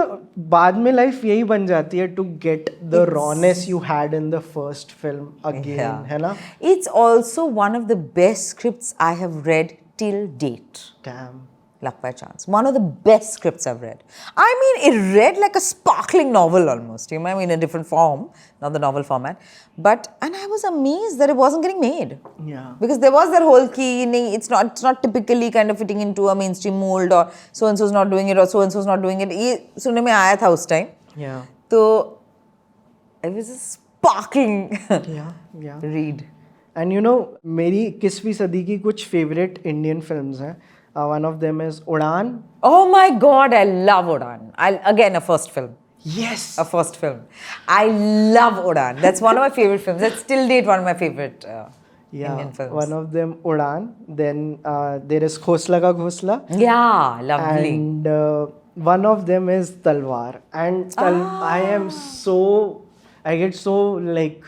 बाद में life यही बन जाती है to get the rawness you had in the first film again, है ना? It's also one of the best scripts I have read till date. Damn. Luck by Chance. One of the best scripts I've read. I mean, it read like a sparkling novel almost. You know, I mean, in a different form, not the novel format. And I was amazed that it wasn't getting made. Yeah. Because there was that whole key, it's not typically kind of fitting into a mainstream mold, or so and so's not doing it, or so and so's not doing it. ये सुनने में आया था उस time. Yeah. So it was a sparkling Yeah. read. And you know, मेरी 21वीं सदी की कुछ favorite Indian films हैं. One of them is Udaan. Oh my God, I love Udaan. Again, a first film. Yes. A first film. I love Udaan. That's one of my favorite films. That's still date one of my favorite Indian films. One of them Udaan. Then there is Khosla Ka Ghosla. Yeah, lovely. And one of them is Talwar. And I get so like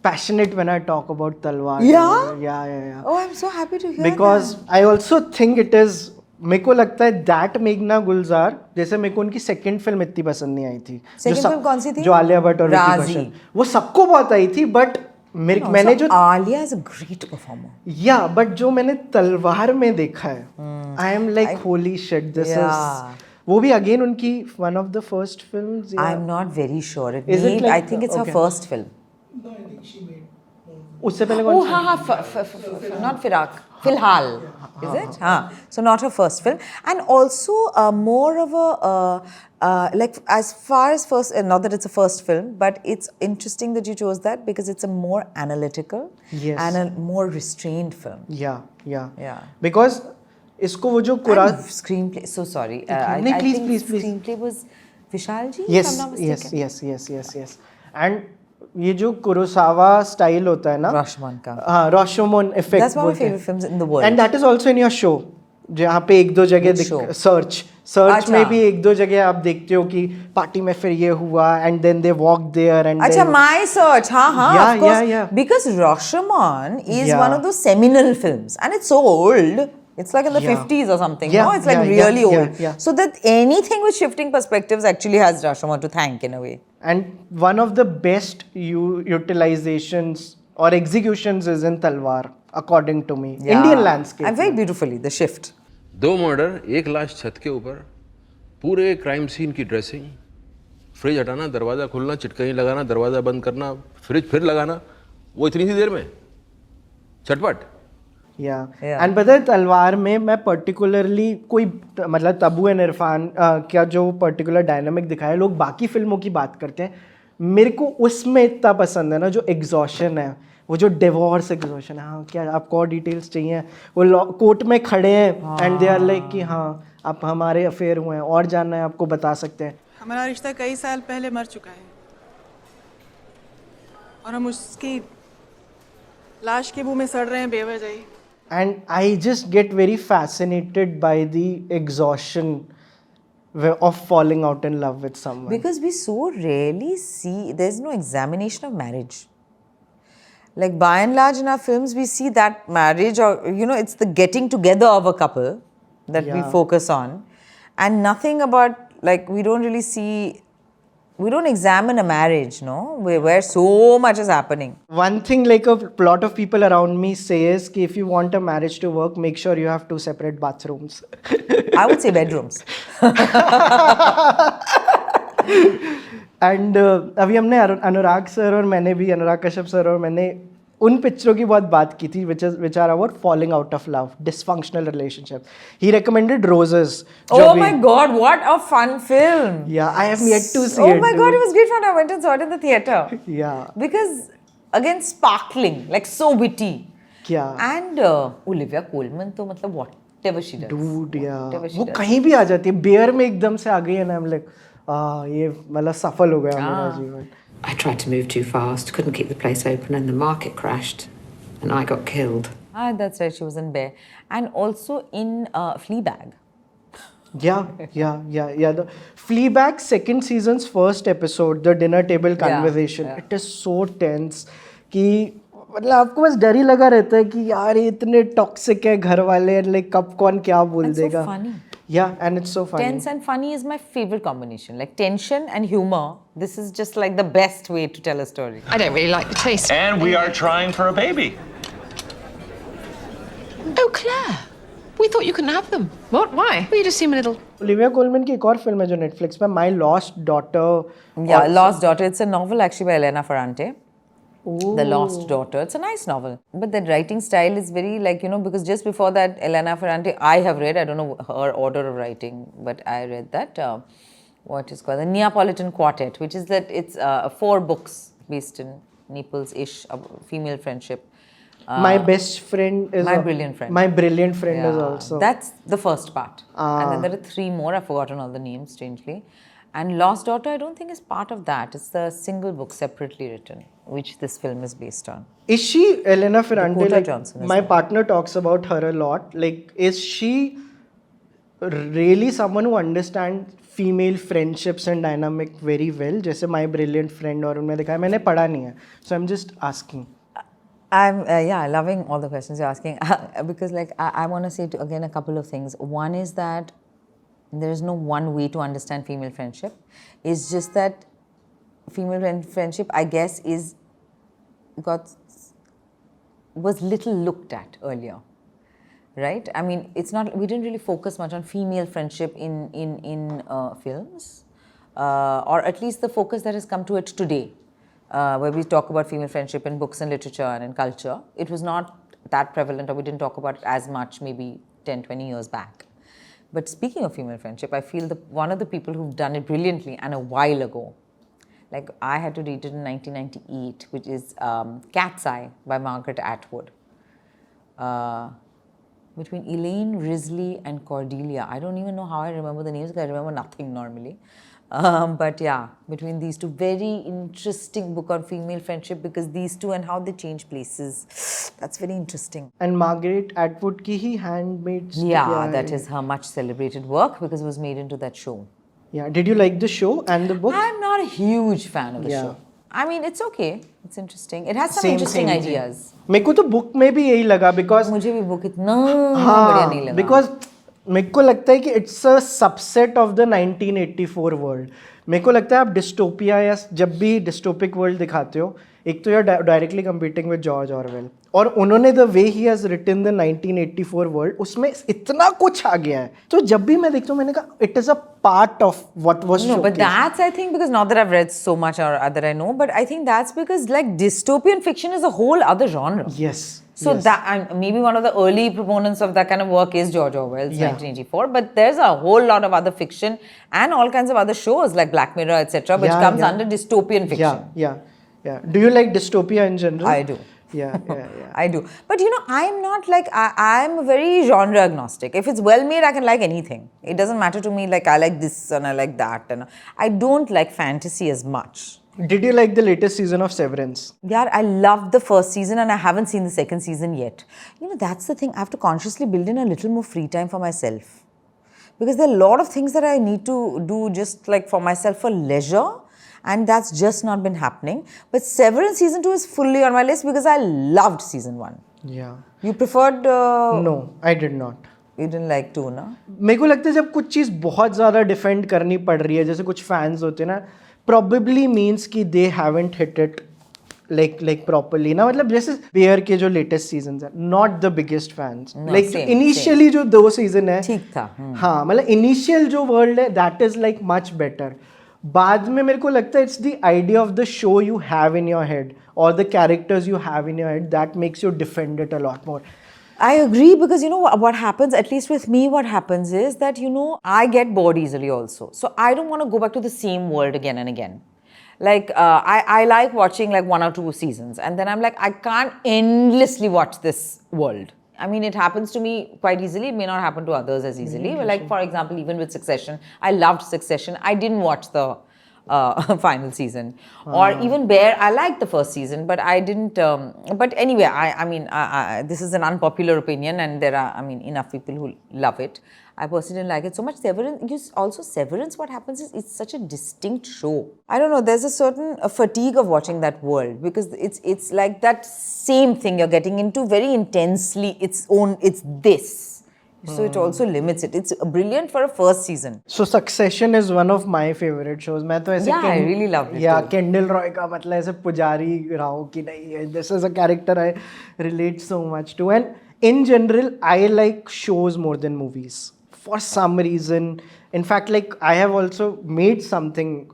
passionate when I talk about Talwar. Yeah? Yeah. Oh, I'm so happy to hear Because I also think it is मेरे को लगता है that मेघना गुलजार, जैसे मेरे को उनकी second film इतनी पसंद नहीं आई थी। सेकंड फिल्म कौन सी थी? जो आलिया भट्ट और विकी राजी। कौशल, वो सबको बहुत आई थी, बट मैंने जो Alia is a great performer. या बट जो मैंने तलवार में देखा है, I am like holy shit, this is, वो भी अगेन उनकी one of the first films. I am not very sure, it Is it maybe, like- I think it's her okay. first film. उससे पहले Oh, कौन हाँ, not Firak, Filhal, is it? हाँ, so not her first film, and also more of a like as far as first, not that it's a first film, but it's interesting that you chose that because it's a more analytical Yes. and a more restrained film. या because इसको वो जो And screenplay. So sorry, I please, think please. screenplay was Vishal ji. yes if I'm not yes mistaken. yes and ये जो Kurosawa style होता है ना, Rashomon का. हाँ, Rashomon effect, That's one of my favorite films in the world. And that is also in your show, जहाँ पे एक दो जगह Which show? सर्च अच्छा. में भी एक दो जगह आप देखते हो कि पार्टी में फिर ये हुआ and then they walk there and अच्छा, My Search, हाँ, Yeah, of course. yeah. Because Rashomon is Yeah. one of those seminal films, and it's so old. It's like in the Yeah. 50s or something. Yeah, No, it's like yeah, really yeah, old. yeah. So that anything with shifting perspectives actually has Rashomon to thank in a way. and one of the best utilizations or executions is in Talwar, according to me. Yeah. Indian landscape. And very beautifully, the shift. 2 murder, 1 लाश छत के ऊपर, पूरे crime scene की dressing, fridge हटाना, दरवाज़ा खुलना, चिटकनी लगाना, दरवाज़ा बंद करना, फ्रिज फिर लगाना, वो इतनी सी देर में, झटपट। एंड पता है तलवार में मैं पर्टिकुलरली कोई मतलब तब्बू एंड इरफान का जो पर्टिकुलर डायनामिक दिखाया, लोग बाकी फिल्मों की बात करते हैं, मेरे को उसमें इतना पसंद है ना, जो एग्जॉशन है, वो जो डिवोर्स एग्जॉशन है। हाँ, क्या आपको और डिटेल्स चाहिए? वो कोर्ट में खड़े हैं एंड दे आर लाइक कि हाँ आप हमारे अफेयर हुए हैं, और जानना है आपको बता सकते हैं। हमारा रिश्ता कई साल पहले मर चुका है और हम उसकी लाश के मुंह में सड़ रहे हैं बेवजह ही। And I just get very fascinated by the exhaustion of falling out in love with someone. Because we so rarely see, there's no examination of marriage. Like by and large in our films, we see that marriage, or it's the getting together of a couple that we focus on, and nothing about, like, we don't really see, we don't examine a marriage, no, where so much is happening. One thing like a lot of people around me say is कि if you want a marriage to work, make sure you have 2 separate bathrooms. I would say bedrooms. And अभी हमने अनुराग sir और मैंने भी, Anurag Kashyap sir और मैंने उन पिक्चरों की बहुत बात की थी which are about falling out of love, dysfunctional relationship. He recommended Roses. Oh my God, what a fun film! Yeah, I have yet to see Oh it. my God, it was great fun. I went and saw it in the theatre. Yeah. Because again, sparkling, like so witty. Yeah. And Olivia Colman, तो मतलब whatever she does. Dude, yeah. Whatever she वो does. कहीं भी आ जाती है, bear में एकदम से आ गई है ना, I'm like, ये मतलब सफल हो गया मेरा जीवन। I tried to move too fast, couldn't keep the place open, and the market crashed, and I got killed. Ah, that's right. She was in Bear, and also in Fleabag. Yeah. The Fleabag second season's first episode, the dinner table conversation, it is so tense कि मतलब आपको बस डर ही लगा रहता है कि यार ये इतने टॉक्सिक है घर वाले, लाइक कब कौन क्या बोल देगा। So funny. Yeah, and it's so funny. Tense and funny is my favorite combination. Like tension and humor. This is just like the best way to tell a story. I don't really like the taste. And we are trying for a baby. Oh, Claire. We thought you couldn't have them. What? Why? Well, you just seem a little... Olivia Colman की एक और film है जो Netflix पे, My Lost Daughter. Yeah, Lost Daughter. It's a novel actually by Elena Ferrante. The Lost Daughter. It's a nice novel. But the writing style is very like, because just before that, Elena Ferrante, I have read, I don't know her order of writing, but I read that, what is called, the Neapolitan Quartet, which is that it's 4 books based in Naples-ish, female friendship. My Best Friend is... My Brilliant Friend. My Brilliant Friend is also... That's the first part. And then there are 3 more, I've forgotten all the names, strangely. And Lost Daughter, I don't think is part of that. It's the single book separately written, which this film is based on. Is she Elena Ferrante? Dakota like, Johnson, my partner talks about her a lot. Like, is she really someone who understands female friendships and dynamic very well? जैसे My Brilliant Friend और उनमें दिखाया, मैंने पढ़ा नहीं है, so I'm just asking. I'm loving all the questions you're asking because like I want to say again a couple of things. One is that there is no one way to understand female friendship. It's just that female friendship, I guess, was little looked at earlier, right? I mean, we didn't really focus much on female friendship in films, or at least the focus that has come to it today, where we talk about female friendship in books and literature and in culture. It was not that prevalent, or we didn't talk about it as much maybe 10, 20 years back. But speaking of female friendship, I feel one of the people who've done it brilliantly and a while ago, like I had to read it in 1998, which is Cat's Eye by Margaret Atwood. Between Elaine Risley and Cordelia. I don't even know how I remember the names because I remember nothing normally. But yeah, between these two, very interesting book on female friendship because these two and how they change places. That's very interesting. And Margaret Atwood ki hi Handmaid's Tale. Yeah, that is her much celebrated work because it was made into that show. Yeah, did you like the show and the book? I'm not a huge fan of the show. I mean, it's okay. It's interesting. It has some interesting ideas. मेरे को तो book में भी यही लगा because मुझे भी book इतना बढ़िया नहीं लगा. Because मेरे को लगता है कि it's a subset of the 1984 world. मेरे को लगता है आप डिस्टोपिया या जब भी डिस्टोपिक वर्ल्ड दिखाते हो, एक तो you're directly competing with George Orwell. और उन्होंने the way he has written the 1984 world, उसमें इतना कुछ आ गया है. तो जब भी मैं देखता हूँ मैंने कहा it is a part of what was showcased. No, but that's I think because not that I've read so much or that I know, but I think that's because like dystopian fiction is a whole other genre. Yes. So that maybe one of the early proponents of that kind of work is George Orwell's 1984. But there's a whole lot of other fiction and all kinds of other shows like Black Mirror, etc., which comes under dystopian fiction. Yeah. Do you like dystopia in general? I do. Yeah. I do. But you know, I'm not like, I'm very genre agnostic. If it's well made, I can like anything. It doesn't matter to me like I like this and I like that. And I don't like fantasy as much. Did you like the latest season of Severance? Yeah, I loved the first season and I haven't seen the second season yet. You know, that's the thing. I have to consciously build in a little more free time for myself. Because there are a lot of things that I need to do just like for myself for leisure. And that's just not been happening. But Severance season 2 is fully on my list because I loved season 1. Yeah. You preferred... No, I did not. You didn't like 2, na? मेरे को लगता है जब कुछ चीज़ बहुत ज़्यादा defend करनी पड़ रही है, जैसे कुछ फैंस होते हैं ना, probably means कि they haven't hit it like properly. ना मतलब जैसे Bear के जो latest seasons हैं, not the biggest fans. No, like initially जो 2 season है, ठीक था. हाँ मतलब initial जो world है, that is like much better. बाद में मेरे को लगता है it's the idea of the show you have in your head or the characters you have in your head that makes you defend it a lot more. I agree because you know what happens, at least with me what happens is that you know I get bored easily also. So I don't want to go back to the same world again and again. Like I like watching like 1 or 2 seasons and then I'm like I can't endlessly watch this world. I mean, it happens to me quite easily. It may not happen to others as easily. Like, for example, even with Succession, I loved Succession. I didn't watch the final season. Or even Bear, I liked the first season, but I didn't. But anyway, I mean, this is an unpopular opinion, and there are, I mean, enough people who love it. I personally didn't like it so much. Severance, what happens is it's such a distinct show. I don't know, there's a certain fatigue of watching that world because it's like that same thing you're getting into very intensely. It's this. So it also limits it. It's brilliant for a first season. So Succession is one of my favorite shows. मैं तो ऐसे I really loved it. Yeah, Kendall Roy का मतलब ऐसे पुजारी रहा हूँ कि नहीं, this is a character I relate so much to. And in general, I like shows more than movies. For some reason, in fact, like I have also made something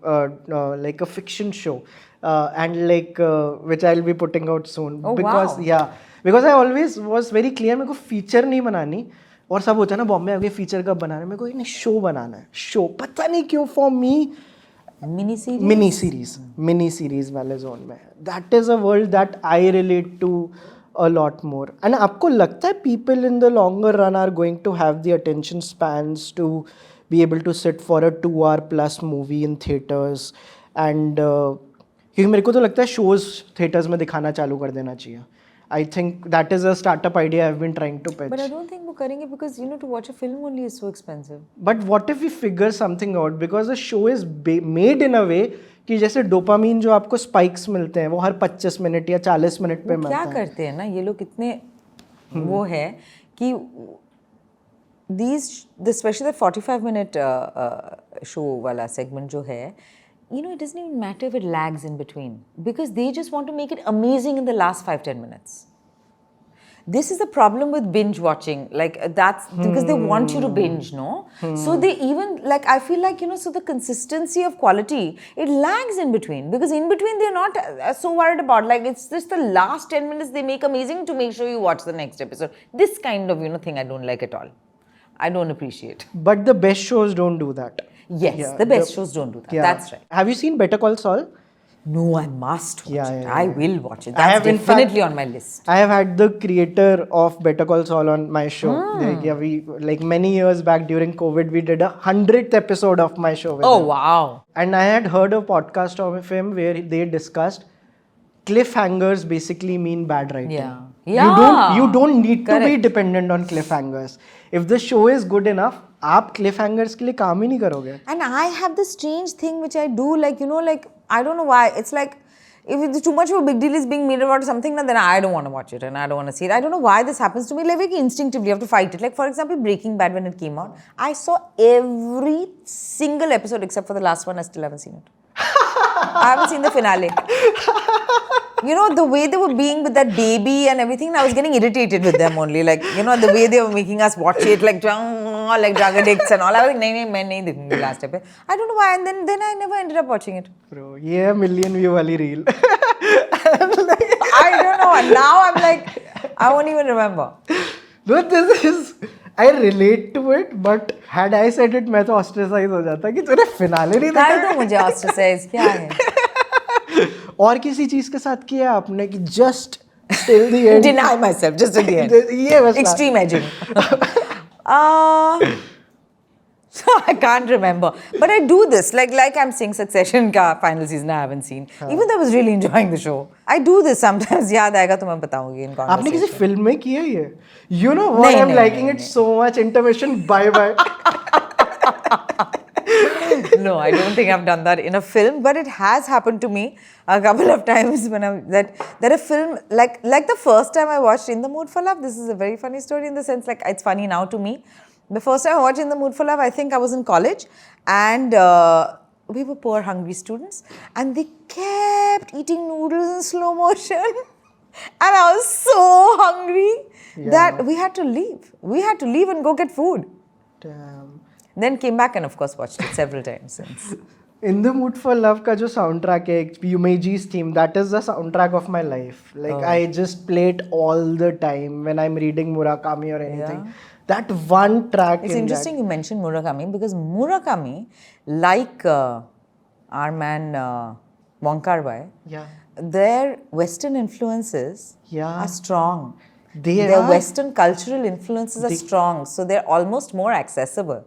like a fiction show, and like which I'll be putting out soon. Oh, because wow. Because I always was very clear मेरे को feature नहीं बनानी. और सब होता है ना बॉम्बे आगे फीचर कब बनाना है, मेरे को इन्हें शो बनाना है. शो पता नहीं क्यों फॉर मी मिनी सीरीज वाले जोन में. That is a world that I relate to a lot more. And आपको लगता है people in the longer run are going to have the attention spans to be able to sit for a 2-hour plus movie in theaters and क्योंकि मेरे को तो लगता है shows theaters में दिखाना चालू कर देना चाहिए. I think that is a startup idea I've been trying to pitch. But I don't think वो करेंगे because you know to watch a film only is so expensive. But what if we figure something out, because the show is made in a way कि जैसे dopamine जो आपको spikes मिलते हैं वो हर 25 minute या 40 मिनट पे मिलता है. क्या करते हैं ना ये लोग कितने वो है कि these especially the 45-minute show वाला segment जो है, you know, it doesn't even matter if it lags in between because they just want to make it amazing in the last 5-10 minutes. This is the problem with binge watching, like that's because they want you to binge, no? So they even, like, I feel like, you know, so the consistency of quality, it lags in between because in between they're not so worried about, like, it's just the last 10 minutes they make amazing to make sure you watch the next episode. This kind of, you know, thing I don't like at all. I don't appreciate. But the best shows don't do that. Yes, yeah, the best shows don't do that. Yeah. That's right. Have you seen Better Call Saul? No, I must watch it. Yeah. I will watch it. That's definitely on my list. I have had the creator of Better Call Saul on my show. Like many years back during COVID, we did 100th episode of my show with him. Wow. And I had heard a podcast of him where they discussed cliffhangers basically mean bad writing. Yeah. You don't need to be dependent on cliffhangers. If the show is good enough, आप cliffhangers के लिए काम ही नहीं करोगे. And I have this strange thing which I do, like, you know, like, I don't know why. It's like, if it's too much of a big deal is being made about something, then I don't want to watch it and I don't want to see it. I don't know why this happens to me. Like, instinctively, you have to fight it. Like, for example, Breaking Bad, when it came out, I saw every single episode except for the last one. I still haven't seen it. I haven't seen the finale. You know, the way they were being with that baby and everything, I was getting irritated with them only. Like, you know, the way they were making us watch it, like drug addicts and all. I was like, no, I nahi dekhi the last episode. I don't know why. And then I never ended up watching it. Bro, yeah, million view wali reel. I don't know. Now I'm like, I won't even remember. But this is, I relate to it, but had I said it, मैं तो ostracize हो जाता कि तूने finale नहीं देखा. कर दो मुझे ostracize, क्या है? और किसी चीज के साथ किया आपने कि just till the end. Deny myself, just till the end. ये बस extreme edging. So I can't remember. But I do this, like I'm saying Succession का final season I haven't seen. Even though I was really enjoying the show. I do this sometimes. याद आएगा तो मैं बताऊंगी in conversation. आपने किसी film में किया ये? You know what? I'm liking it so much. Intermission. Bye bye. No, I don't think I've done that in a film, but it has happened to me a couple of times when that a film, like the first time I watched In the Mood for Love, this is a very funny story in the sense, like, it's funny now to me. The first time I watched In the Mood for Love, I think I was in college, and we were poor, hungry students, and they kept eating noodles in slow motion, and I was so hungry that we had to leave. We had to leave and go get food. Damn. Then came back and of course watched it several times since. In the Mood for Love का जो soundtrack है, Yumeji's theme, that is the soundtrack of my life. Like I just play it all the time when I'm reading Murakami or anything. That one track. It's interesting you mentioned Murakami because Murakami, like our man Wong Kar-wai, their Western influences are strong. Their Western cultural influences are strong, so they're almost more accessible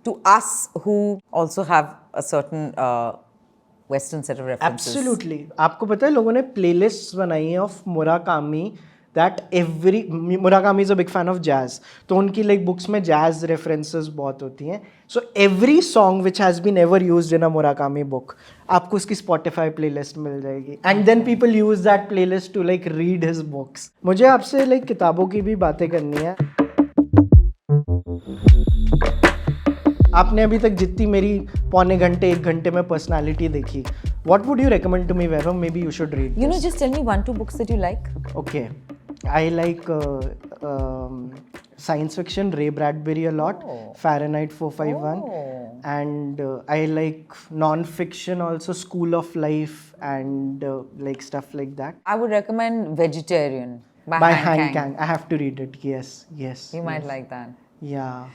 to us who also have a certain Western set of references. Absolutely. आपको पता है लोगों ने playlists बनाई हैं of Murakami that Murakami is a big fan of jazz. तो उनकी like books में jazz references बहुत होती हैं. So every song which has been ever used in a Murakami book, आपको उसकी Spotify playlist मिल जाएगी. And then people use that playlist to like read his books. मुझे आपसे like किताबों की भी बातें करनी है. आपने अभी तक जितनी मेरी पौने घंटे 1 घंटे में पर्सनालिटी देखी, what would you recommend to me, Vaibhav? Maybe you should read You know, just tell me 1-2 books that you like. Okay. I like science fiction, Ray Bradbury a lot, Fahrenheit 451. And I like non-fiction also, School of Life and like stuff like that. I would recommend Vegetarian by Han Kang. I have to read it. Yes. You might like that. Yeah.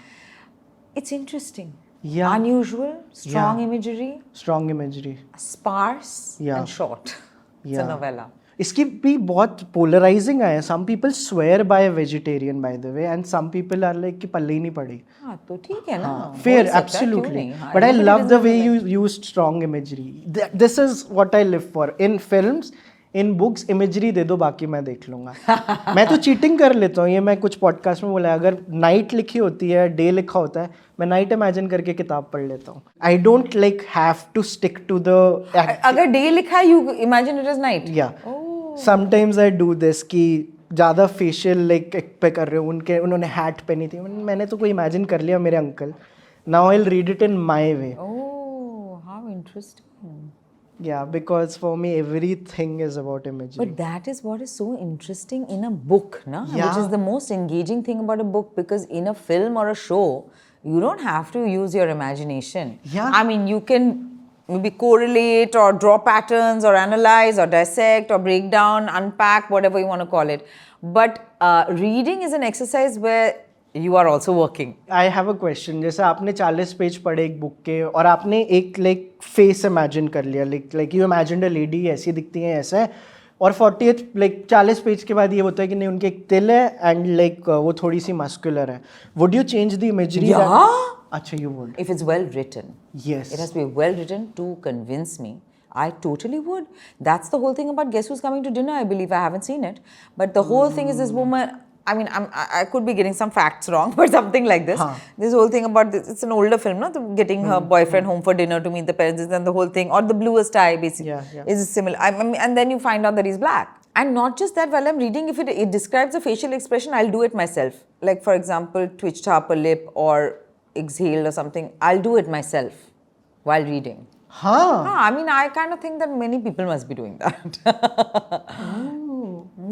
It's interesting. Yeah. Unusual, strong imagery. Strong imagery. Sparse and short. It's a novella. इसकी भी बहुत polarizing है. Some people swear by a vegetarian, by the way, and some people are like कि पल्ले ही नहीं पड़ी. हाँ तो ठीक है ना. Fair, absolutely. But I love the way you used strong imagery. This is what I live for. In films, in books imagery दे दो, बाकी मैं देख लूँगा। मैं तो चीटिंग कर लेता हूँ, ये मैं कुछ पॉडकास्ट में बोला है, अगर नाइट लिखी होती है, डे लिखा होता है, मैं नाइट इमेजिन करके किताब पढ़ लेता हूँ। I don't like have to stick to the, अगर डे लिखा है you imagine it is night. या समटाइम्स आई डू दिस कि ज़्यादा फेशियल लाइक पे कर रहे हो, उन्होंने हैट पहनी थी, मैंने तो कोई इमेजिन कर लिया मेरे uncle, now I will read it in my way. Oh how interesting. Yeah, because for me everything is about imagery. But that is what is so interesting in a book, na? Yeah. Which is the most engaging thing about a book, because in a film or a show, you don't have to use your imagination. Yeah. I mean, you can maybe correlate or draw patterns or analyze or dissect or break down, unpack, whatever you want to call it. But reading is an exercise where you are also working. I have a question. जैसे आपने 40 page पढ़े एक book के और आपने एक like face imagine कर लिया, like you imagined a lady ऐसी दिखती है ऐसा है, और 40th लाइक 40 पेज के बाद ये होता है कि नहीं उनके एक तिल है एंड लाइक वो थोड़ी सी मस्कुलर है, would you change the imagery? अच्छा, you would. If it's well written. Yes. It has to be well written to convince me. I totally would. That's the whole thing about Guess Who's Coming to Dinner, I believe. I haven't seen it. But the whole thing is this woman, I mean, I could be getting some facts wrong, but something like this. This whole thing about this, it's an older film, no? Getting her boyfriend home for dinner to meet the parents, and the whole thing, or The Bluest Eye, basically, is similar. I mean, and then you find out that he's black. And not just that, while I'm reading, if it describes a facial expression, I'll do it myself. Like, for example, twitched upper lip or exhaled or something, I'll do it myself while reading. I mean, I kind of think that many people must be doing that.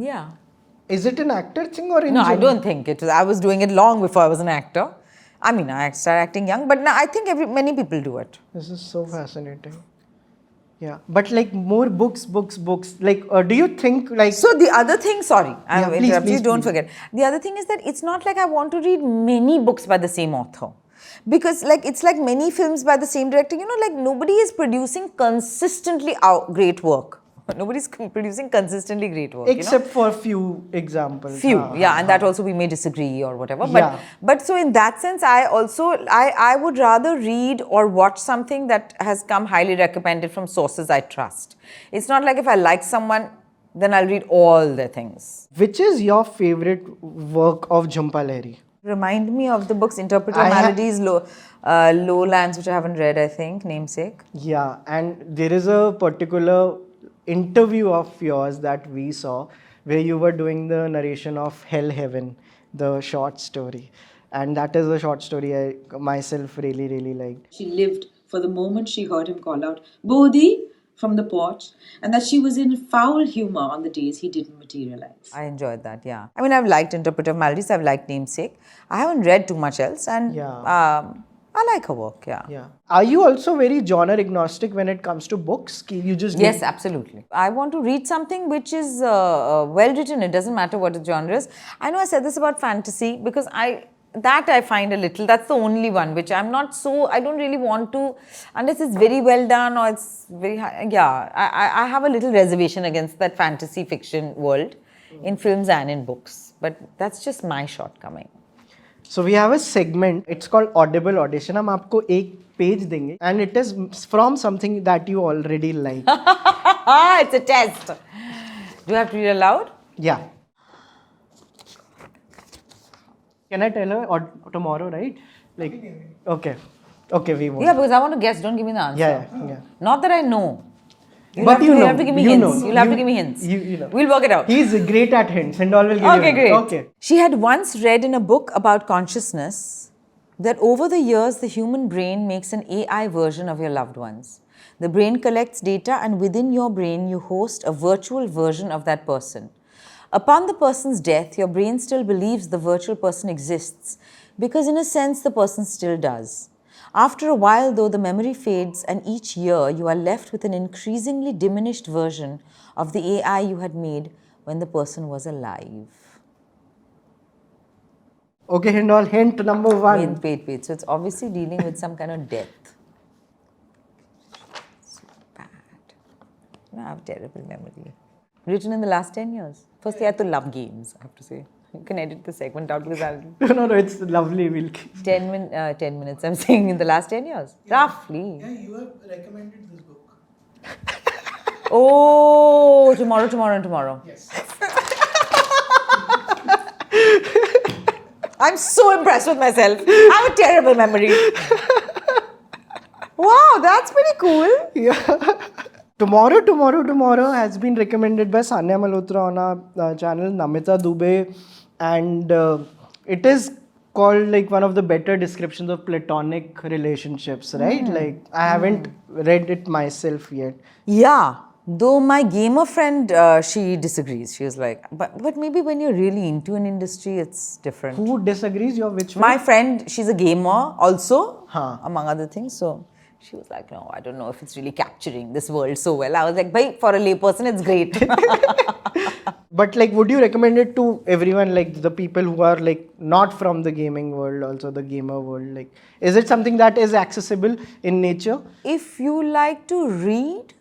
Yeah. Is it an actor thing or in No, general? I don't think it was. I was doing it long before I was an actor. I mean, I started acting young, but now I think many people do it. This is so fascinating. Yeah, but like more books. Like, do you think like? So the other thing, sorry, please, don't forget. The other thing is that it's not like I want to read many books by the same author. Because like it's like many films by the same director, you know, like nobody is producing consistently great work. Nobody's producing consistently great work. Except for few examples. Few, and that also we may disagree or whatever. But so in that sense, I would rather read or watch something that has come highly recommended from sources I trust. It's not like if I like someone, then I'll read all their things. Which is your favorite work of Jhumpa Lahiri? Remind me of the books Interpreter Maladies, Lowlands, which I haven't read, I think, Namesake. Yeah, and there is a particular interview of yours that we saw where you were doing the narration of Hell Heaven, the short story. And that is a short story I myself really liked. She lived for the moment she heard him call out, Bodhi, from the porch, and that she was in foul humor on the days he didn't materialize. I enjoyed that, yeah. I mean, I've liked Interpreter Maladies, I've liked Namesake. I haven't read too much else, and I like her work, yeah. Are you also very genre agnostic when it comes to books? You just Yes, absolutely. I want to read something which is well written. It doesn't matter what the genre is. I know I said this about fantasy because I find a little, that's the only one which I'm not so, I don't really want to, unless it's very well done or it's very high, I have a little reservation against that fantasy fiction world in films and in books. But that's just my shortcoming. So we have a segment, it's called Audible Audition. हम आपको एक page देंगे and it is from something that you already like. It's a test. Do I have to read aloud? Yeah. Can I tell her or tomorrow, right? Like, okay, we won't. Yeah, because I want to guess. Don't give me the answer. Yeah. Not that I know. You'll have to give me hints. You'll have to give me hints. You know. We'll work it out. He's great at hints and all will give you Okay, great. Okay. She had once read in a book about consciousness that over the years, the human brain makes an AI version of your loved ones. The brain collects data and within your brain, you host a virtual version of that person. Upon the person's death, your brain still believes the virtual person exists because in a sense, the person still does. After a while, though, the memory fades and each year you are left with an increasingly diminished version of the AI you had made when the person was alive. Okay, hint number 1. Wait. So it's obviously dealing with some kind of death. So bad. I have terrible memory. Written in the last 10 years. First, I had to love games, I have to say. You can edit the segment out because I'll... No, it's lovely. We'll keep 10 minutes, I'm saying, in the last 10 years. Roughly. Yeah, you have recommended this book. Oh, tomorrow. Yes. I'm so impressed with myself. I have a terrible memory. Wow, that's pretty cool. Yeah. Tomorrow has been recommended by Sanya Malhotra on our channel, Namita Dubey, and it is called like one of the better descriptions of platonic relationships, right? Like I haven't read it myself yet. Yeah, though my gamer friend, she disagrees. She was like, but maybe when you're really into an industry, it's different. Who disagrees? Which My friend, she's a gamer also, Huh. among other things. So she was like, no, I don't know if it's really capturing this world so well. I was like, bhai, for a layperson, it's great. But like, would you recommend it to everyone, like the people who are like not from the gaming world, also the gamer world? Like, is it something that is accessible in nature? If you like to read,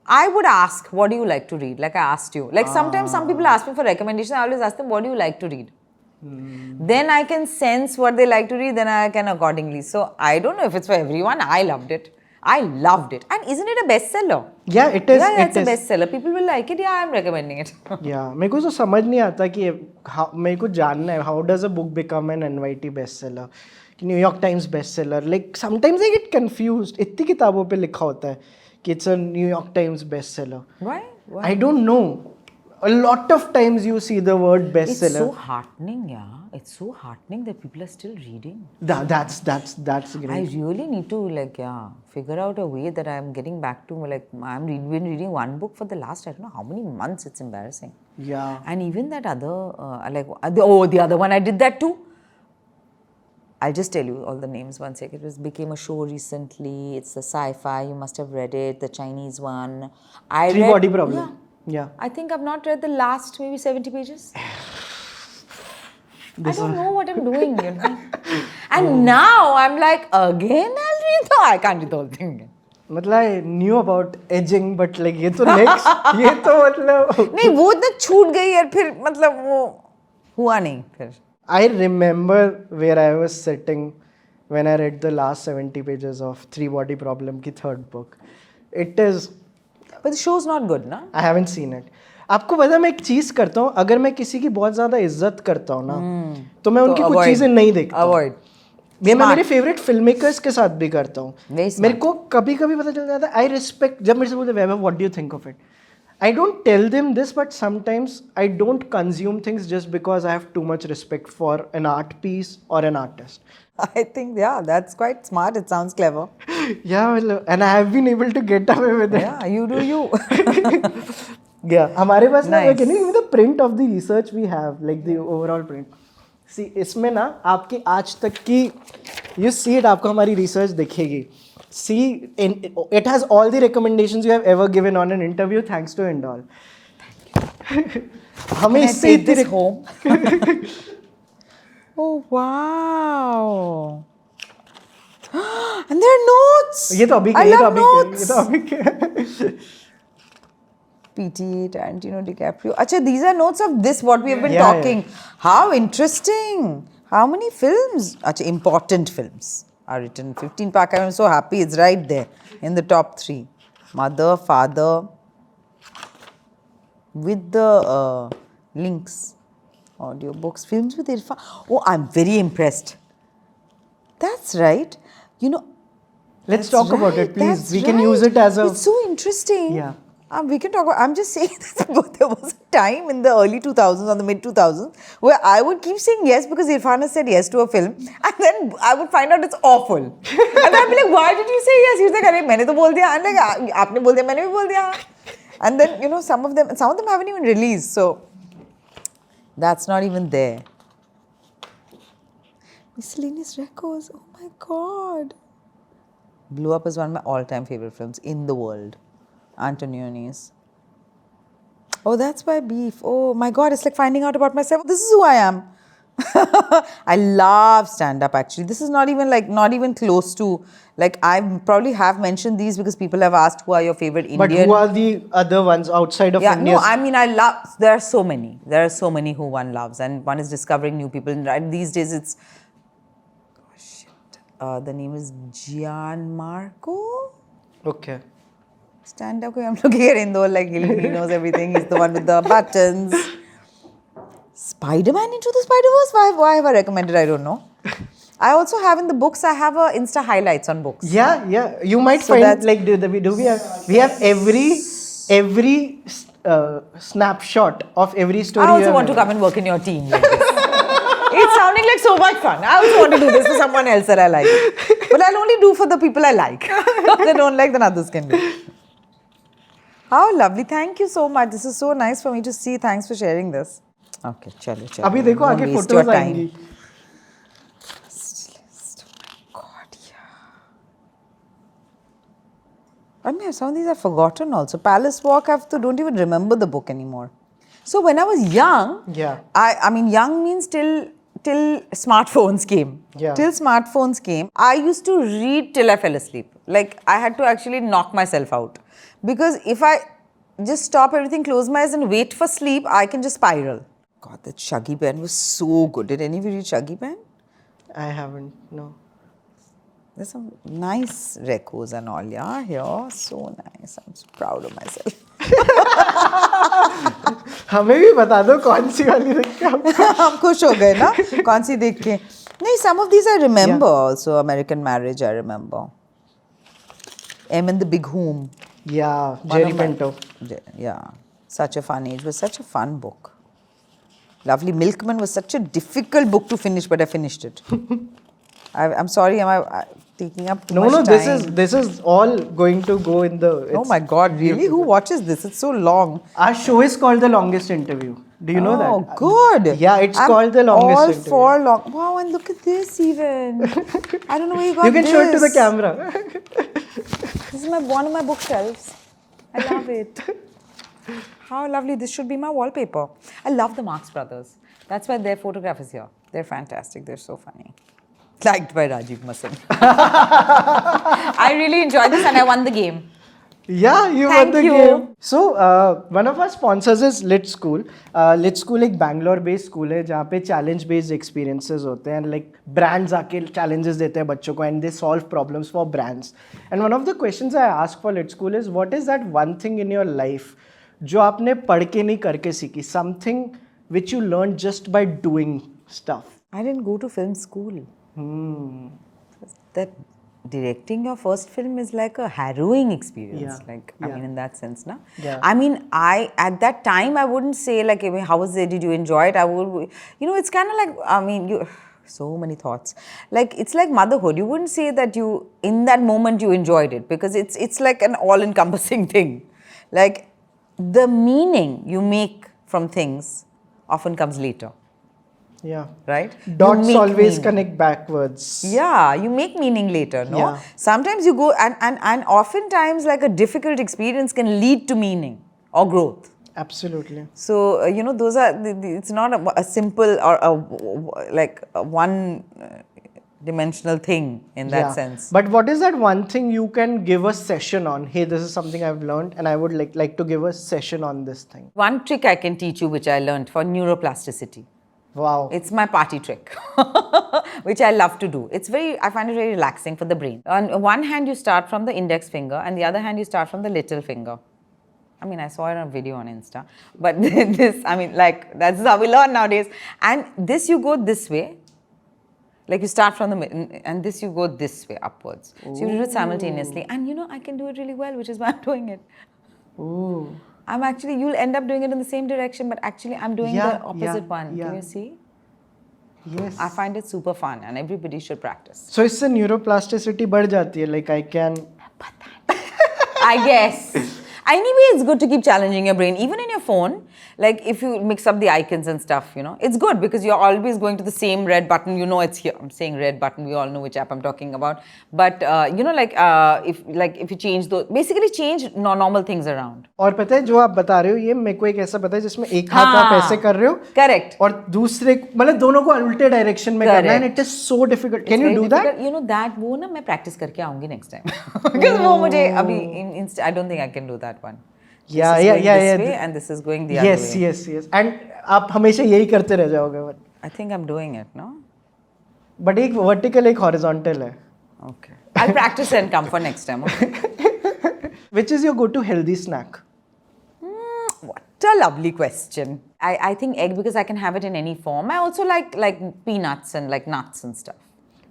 I would ask, what do you like to read? Like I asked you. Like sometimes some people ask me for recommendations. I always ask them, what do you like to read? Then I can sense what they like to read, then I can accordingly. So I don't know if it's for everyone. I loved it. And isn't it a bestseller? Yeah, it is. Yeah, it's a bestseller. People will like it. Yeah, I'm recommending it. Yeah, मेरे को तो समझ नहीं आता कि मेरे को जानना है how does a book become an NYT bestseller, New York Times bestseller. Like sometimes I get confused. इतनी किताबों पे लिखा होता है कि it's a New York Times bestseller. Why? I don't know. A lot of times you see the word bestseller. It's so heartening, yeah. It's so heartening that people are still reading. That's great. I really need to figure out a way that I'm getting back to been reading one book for the last I don't know how many months. It's embarrassing. Yeah. And even that other the other one I did that too. I'll just tell you all the names one second. It became a show recently. It's a sci-fi. You must have read it. The Chinese one. Three Body Problem. Yeah. I think I've not read the last maybe 70 pages. I don't know what I'm doing, you know. And now I'm like, again I'll read I can't read the whole thing again. मतलब I knew about edging, but like ये तो next, ये तो मतलब नहीं वो इतना छूट गई और फिर मतलब वो हुआ नहीं फिर. I remember where I was sitting when I read the last 70 pages of Three Body Problem की third book. It is. But the show's not good, na? I haven't seen it. आपको पता मैं एक चीज करता हूँ अगर मैं किसी की बहुत ज्यादा इज्जत करता हूँ ना तो मैं उनकी कुछ चीजें नहीं देखता. Avoid. ये मैं मेरे फेवरेट फिल्म मेकर्स के साथ भी करता हूँ. मेरे को कभी कभी पता चल जाता है आई रिस्पेक्ट जब मेरे से बोलते Vaibhav what do you think of it. I don't tell them this, but sometimes I don't consume things just because I have too much respect for an art piece or an artist. I think, yeah, that's quite smart. It sounds clever. Yeah, and I have been able to get away with it. Yeah, you do you. Yeah, हमारे पास ना, Nice. can you give me the print of the research we have, like the overall print? See, इसमें ना आपकी आज तक की, you see it, आपको हमारी research दिखेगी. See, it has all the recommendations you have ever given on an interview, thanks to Indol. हमें Can I इससे take this home? Oh wow! And there are notes. ये तो अभी I के, ये तो love अभी के, notes. ये तो अभी के. P.T. Tarantino, DiCaprio. Acha, these are notes of this, what we have been Yeah, talking. How interesting. How many films? Acha, important films are written. 15 pack. I'm so happy. It's right there in the top 3. Mother, father. With the links. Audio books. Films with Irfan. Oh, I'm very impressed. That's right. You know. Let's that's talk about right, it, please. that's We can use it as a. It's so interesting. Yeah. We can talk about. I'm just saying that there was a time in the early 2000s or the mid 2000s where I would keep saying yes because Irfan has said yes to a film, and then I would find out it's awful. And I'd be like, "Why did you say yes?" He's like, "Arey, मैंने तो बोल दिया." I'm like, "आपने बोल दिया, मैंने भी बोल दिया." And then you know some of them haven't even released, so that's not even there. Miscellaneous records. Oh my god. Blew Up is one of my all-time favorite films in the world. Antonioni's. Oh, that's why beef. Oh my god, it's like finding out about myself. This is who I am. I love stand-up actually. This is not even close to, like I probably have mentioned these because people have asked who are your favorite Indian. But who are the other ones outside of India? No, I mean I love, there are so many who one loves and one is discovering new people. Right these days it's, the name is Gianmarco. Okay. Stand up. I'm looking at Indore like he knows everything. He's the one with the buttons. Spider-Man Into the Spider-Verse? Why have I recommended? I don't know. I also have in the books, I have Insta highlights on books. Yeah. You might So find that's- like we have every snapshot of every story. I also want to come and work in your team like this. It's sounding like so much fun. I also want to do this for someone else that I like. But I'll only do for the people I like. If they don't like, then others can do. How lovely. Thank you so much. This is so nice for me to see. Thanks for sharing this. Okay, chalo. अभी देखो Don't आगे waste your photos time. आएंगी. I mean, some of these I've forgotten also. Palace Walk, don't even remember the book anymore. So when I was young, Yeah. I mean, young means till smartphones came. Yeah. Till smartphones came, I used to read till I fell asleep. Like, I had to actually knock myself out. Because if I just stop everything, close my eyes and wait for sleep, I can just spiral. God, that Shuggy Pen was so good. Did any of you read Shuggy Pen? I haven't, no. There's some nice recos and all, yeah, here. So nice. I'm so proud of myself. हमें भी बता दो कौन सी वाली देख के हम खुश हो गए ना कौन सी देख के नहीं some of these I remember also American Marriage I remember M and the Big Whom Yeah, Jerry Pinto. Yeah, such a fun age was such a fun book. Lovely Milkman was such a difficult book to finish, but I finished it. I'm sorry, am I taking up too much time? No, this is all going to go in the. Oh my God, really? Who watches this? It's so long. Our show is called The Longest Interview. Do you know that? Oh, good. Yeah, it's I'm called The Longest all Interview. for long. Wow, and look at this even. I don't know where you got You can this. show it to the camera. This is one of my bookshelves. I love it. How lovely. This should be my wallpaper. I love the Marx Brothers. That's why their photograph is here. They're fantastic. They're so funny. Liked by Rajiv Masan. I really enjoyed this and I won the game. Yeah, you won the game. So, one of our sponsors is Lit School. Lit School एक Bangalore based school है जहाँ पे challenge based experiences होते हैं and like brands आके challenges देते हैं बच्चों को and they solve problems for brands. And one of the questions I ask for Lit School is what is that one thing in your life जो आपने पढ़ के नहीं करके सीखी, something which you learned just by doing stuff. I didn't go to film school. That directing your first film is like a harrowing experience. I mean, in that sense, na. Yeah. I mean, at that time I wouldn't say like, I mean, how was it? Did you enjoy it? I would, you know, it's kind of like, I mean, so many thoughts. Like it's like motherhood. You wouldn't say that you in that moment you enjoyed it because it's like an all-encompassing thing. Like the meaning you make from things often comes later. Yeah. Right? Dots always connect backwards. Yeah, you make meaning later, no? Yeah. Sometimes you go and oftentimes like a difficult experience can lead to meaning or growth. Absolutely. So, you know, those are, it's not a simple or a one dimensional thing in that sense. But what is that one thing you can give a session on? Hey, this is something I've learned and I would like to give a session on this thing. One trick I can teach you which I learned for neuroplasticity. Wow. It's my party trick, which I love to do. I find it very relaxing for the brain. On one hand, you start from the index finger and the other hand, you start from the little finger. I mean, I saw it on a video on Insta, but this, I mean, like, that's how we learn nowadays. And this, you go this way, like you start from the middle, and this, you go this way upwards. So you do it simultaneously. And you know, I can do it really well, which is why I'm doing it. Ooh. I'm actually, you'll end up doing it in the same direction, but actually I'm doing the opposite one. Can you see? Yes. I find it super fun and everybody should practice. So इससे neuroplasticity बढ़ जाती है, like I can. I guess. Anyway, it's good to keep challenging your brain. Even in your phone, like if you mix up the icons and stuff, you know, it's good because you're always going to the same red button. You know it's here. I'm saying red button. We all know which app I'm talking about. But, you know, if you change those, basically change normal things around. और पता है जो आप बता रहे हो ये मेरे को एक ऐसा पता है जिसमें एक हाथ आप ऐसे कर रहे हो. Correct. और दूसरे मतलब दोनों को उल्टे डायरेक्शन में करना है and it is so difficult. Can you do that? You know that वो ना मैं practice करके आऊँगी next time. Because वो मुझे अभी I don't think I can do that one. Yeah. This way and this is going the other way. Yes. And आप हमेशा यही करते रह जाओगे. I think I'm doing it, no? But एक vertical एक horizontal है. Okay. I'll practice and come for next time. Okay? Which is your go-to healthy snack? What a lovely question. I think egg because I can have it in any form. I also like peanuts and like nuts and stuff.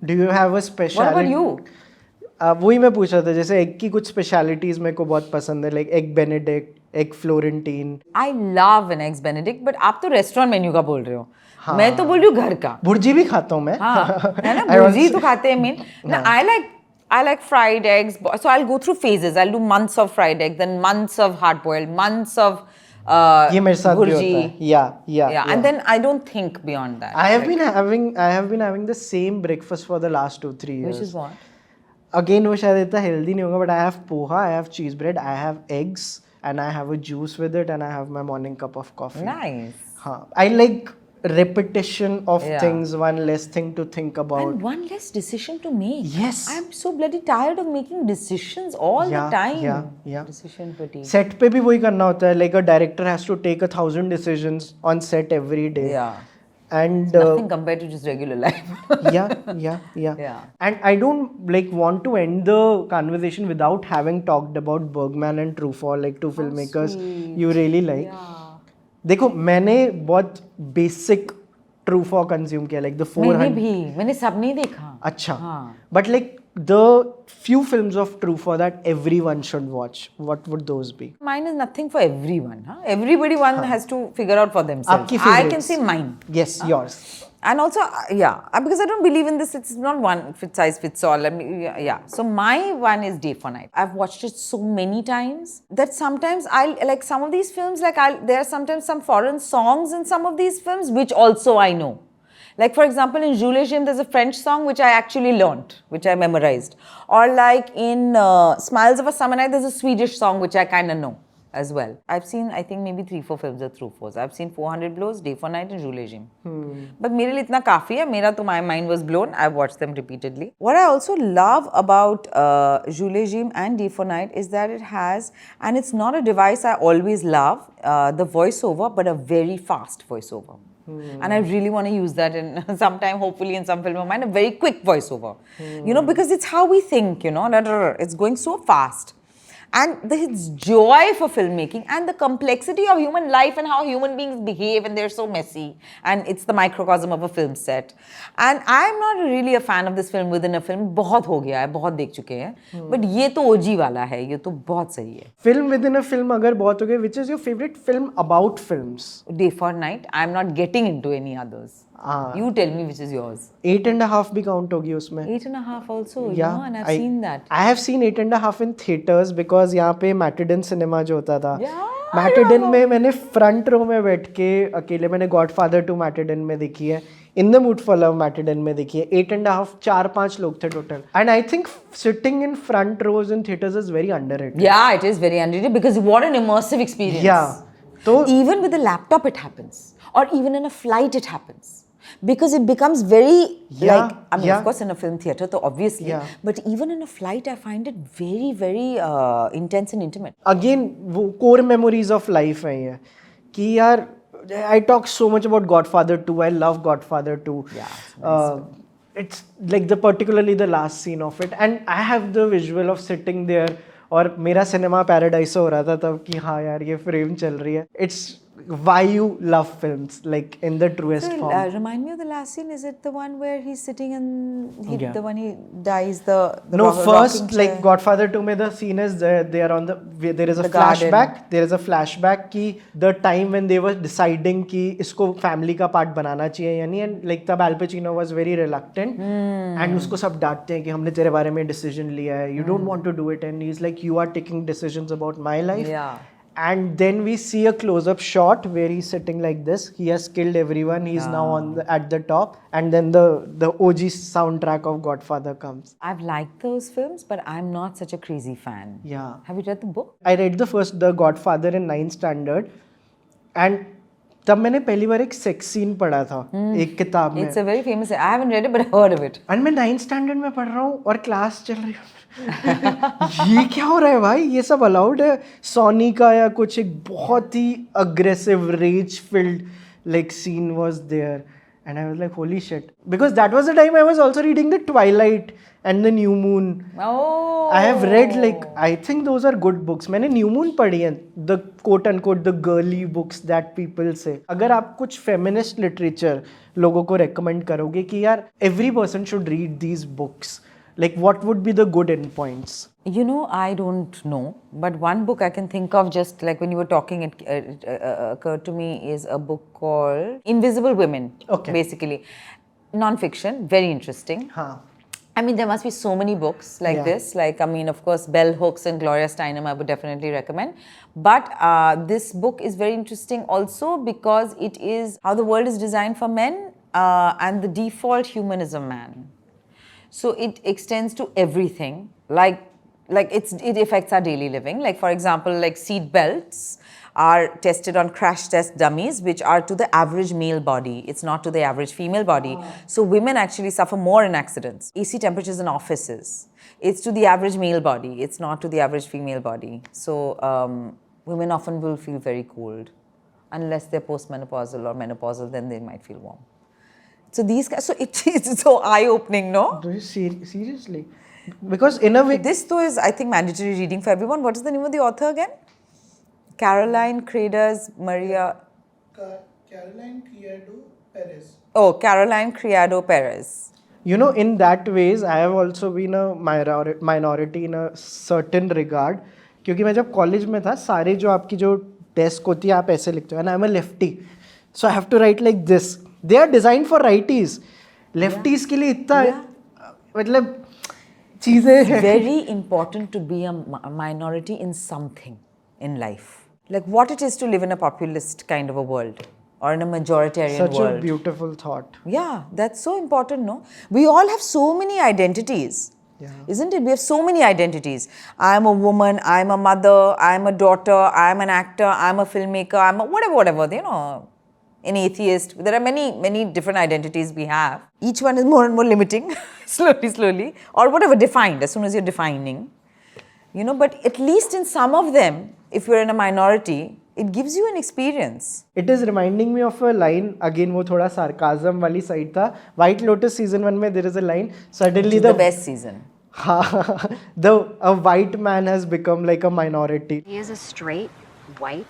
Do you have a specialty? What about you? वही मैं पूछ रहा था, जैसे egg की कुछ specialities मेरे को बहुत पसंद है, like egg Benedict, egg Florentine. I love an eggs benedict, but आप तो रेस्टोरेंट मेन्यू का बोल रहे हो. मैं तो बोल रही हूँ घर का. भुर्जी भी खाता हूँ मैं. हाँ, है ना, भुर्जी तो खाते हैं main. No, I like fried eggs. So I'll go through phases. I'll do months of fried eggs, then months of hard boiled, months of ये मेरे साथ भी होता है. Yeah. And then I don't think beyond that. I have been having the same breakfast for the last 2-3 years. Which is what? Again वो शायद इतना healthy नहीं होगा, but I have poha, I have cheese bread, I have eggs, and I have a juice with it, and I have my morning cup of coffee. Nice. हाँ, I like repetition of things, one less thing to think about. And one less decision to make. Yes. I'm so bloody tired of making decisions all the time. Yeah. Decision fatigue. Set पे भी वही करना होता है, like a director has to take 1,000 decisions on set every day. Yeah. And nothing compared to just regular life. Yeah. And I don't like want to end the conversation without having talked about Bergman and Truffaut, like two filmmakers you really like. देखो मैंने बहुत basic Truffaut consume किया, like the 400. मैंने सब नहीं देखा. अच्छा. But like the few films of Truffaut that everyone should watch, what would those be? Mine is nothing for everyone. Everybody has to figure out for themselves. I can say mine. Yes, yours. And also, because I don't believe in this, it's not one size fits all. I mean, so my one is Day for Night. I've watched it so many times that sometimes I like some of these films, there are sometimes some foreign songs in some of these films, which also I know. Like, for example, in Jules Jim, there's a French song which I actually learnt, which I memorized. Or like in Smiles of a Summer Night, there's a Swedish song which I kind of know as well. I've seen, I think, maybe 3-4 films of Truffaut. I've seen 400 Blows, Day for Night, and Jules Jim. But मेरे लिए इतना काफी है. मेरा तो my mind was blown. I've watched them repeatedly. What I also love about Jules Jim and Day for Night is that it has, and it's not a device I always love, the voiceover, but a very fast voiceover. And I really want to use that in sometime, hopefully in some film of mine, a very quick voiceover. Because it's how we think, it's going so fast. And its joy for filmmaking and the complexity of human life and how human beings behave, and they're so messy. And it's the microcosm of a film set. And I'm not really a fan of this film within a film. बहुत हो गया है, बहुत देख चुके हैं. But ये तो OG वाला है, ये तो बहुत सही है. Film within a film अगर बहुत हो गए, which is your favorite film about films? Day for Night. I'm not getting into any others. You tell me which is yours. 8.5 भी count होगी उसमें. 8.5 also, and I've seen that. I have seen 8.5 in theaters because यहाँ पे Matadin cinema जो होता था. Matadin में मैंने front row में बैठ के अकेले मैंने Godfather 2 Matadin में देखी है. In the Mood for Love Matadin में देखी है. 8.5 4-5 लोग थे total. And I think sitting in front rows in theaters is very underrated. Yeah, it is very underrated because what an immersive experience. Yeah. So even with a laptop it happens, or even in a flight it happens. Because it becomes very of course in a film theatre, so obviously, but even in a flight, I find it very, very intense and intimate. Again, core memories of life है ये, कि यार, I talk so much about Godfather 2. I love Godfather 2. Yeah, it's like particularly the last scene of it, and I have the visual of sitting there, और मेरा cinema paradise हो रहा था तब कि हाँ यार ये frame चल रही है. It's why you love films, like in the truest form. Remind me of the last scene. Is it the one where he's sitting and the one he dies? The no, first like Godfather 2 में the scene is they are on there is a flashback. Garden. There is a flashback कि the time when they were deciding कि इसको family का part बनाना चाहिए या नहीं, and like तब Al Pacino was very reluctant and उसको सब डांटते हैं कि हमने तेरे बारे में decision लिया है, you don't want to do it, and he's like, you are taking decisions about my life. Yeah. And then we see a close-up shot where he's sitting like this. He has killed everyone. He's now at the top. And then the OG soundtrack of Godfather comes. I've liked those films, but I'm not such a crazy fan. Yeah. Have you read the book? I read the Godfather in 9th standard. And तब मैंने पहली बार एक sex scene पढ़ा था एक किताब में. It's a very famous. I haven't read it, but I've heard of it. And मैं 9th standard में पढ़ रहा हूँ और क्लास चल रही है. ये क्या हो रहा है भाई, ये सब अलाउड है? सोनी का या कुछ एक बहुत ही aggressive rage filled like scene was there, And I was like, holy shit. Because that was the time I was also reading the Twilight and the New Moon. Oh. I have read like, I think those are good books. मैंने New Moon पढ़ी है. The quote unquote the girly books that people say. अगर आप कुछ feminist literature लोगों को recommend करोगे कि यार every person should read these books. Like what would be the good endpoints? You know, I don't know. But one book I can think of, just like when you were talking, it occurred to me, is a book called Invisible Women. Okay. Basically. Non-fiction, very interesting. I mean, there must be so many books like this. Like, I mean, of course, Bell Hooks and Gloria Steinem I would definitely recommend. But this book is very interesting also because it is how the world is designed for men and the default human is a man. So it extends to everything. Like it affects our daily living. Like, for example, like seat belts are tested on crash test dummies, which are to the average male body. It's not to the average female body. So women actually suffer more in accidents. AC temperatures in offices. It's to the average male body. It's not to the average female body. So women often will feel very cold. Unless they're postmenopausal or menopausal, then they might feel warm. So these guys, so it's so eye-opening, no? Do you seriously? Because in a way... This though is, I think, mandatory reading for everyone. What is the name of the author again? Caroline Criado's Maria... Caroline Criado Perez. Oh, Caroline Criado Perez. You know, in that ways, I have also been a minority in a certain regard. क्योंकि मैं जब college में था, सारे जो आपकी जो desk होती है, आप ऐसे लिखते हो. And I'm a lefty. So I have to write like this. They are designed for righties. Lefties के लिए इतना मतलब चीजें हैं. Very important to be a minority in something in life. Like what it is to live in a populist kind of a world or in a majoritarian world. Such a beautiful thought. Yeah, that's so important, no? We all have so many identities. Yeah. Isn't it? We have so many identities. I'm a woman, I'm a mother, I'm a daughter, I'm an actor, I'm a filmmaker, I'm a whatever, you know. An atheist. There are many different identities we have. Each one is more and more limiting, slowly, or whatever, defined, as soon as you're defining. You know, but at least in some of them, if you're in a minority, it gives you an experience. It is reminding me of a line, again, वो थोड़ा sarcasm वाली side था. White Lotus season 1 में there is a line, suddenly the best season. A white man has become like a minority. He is a straight, white,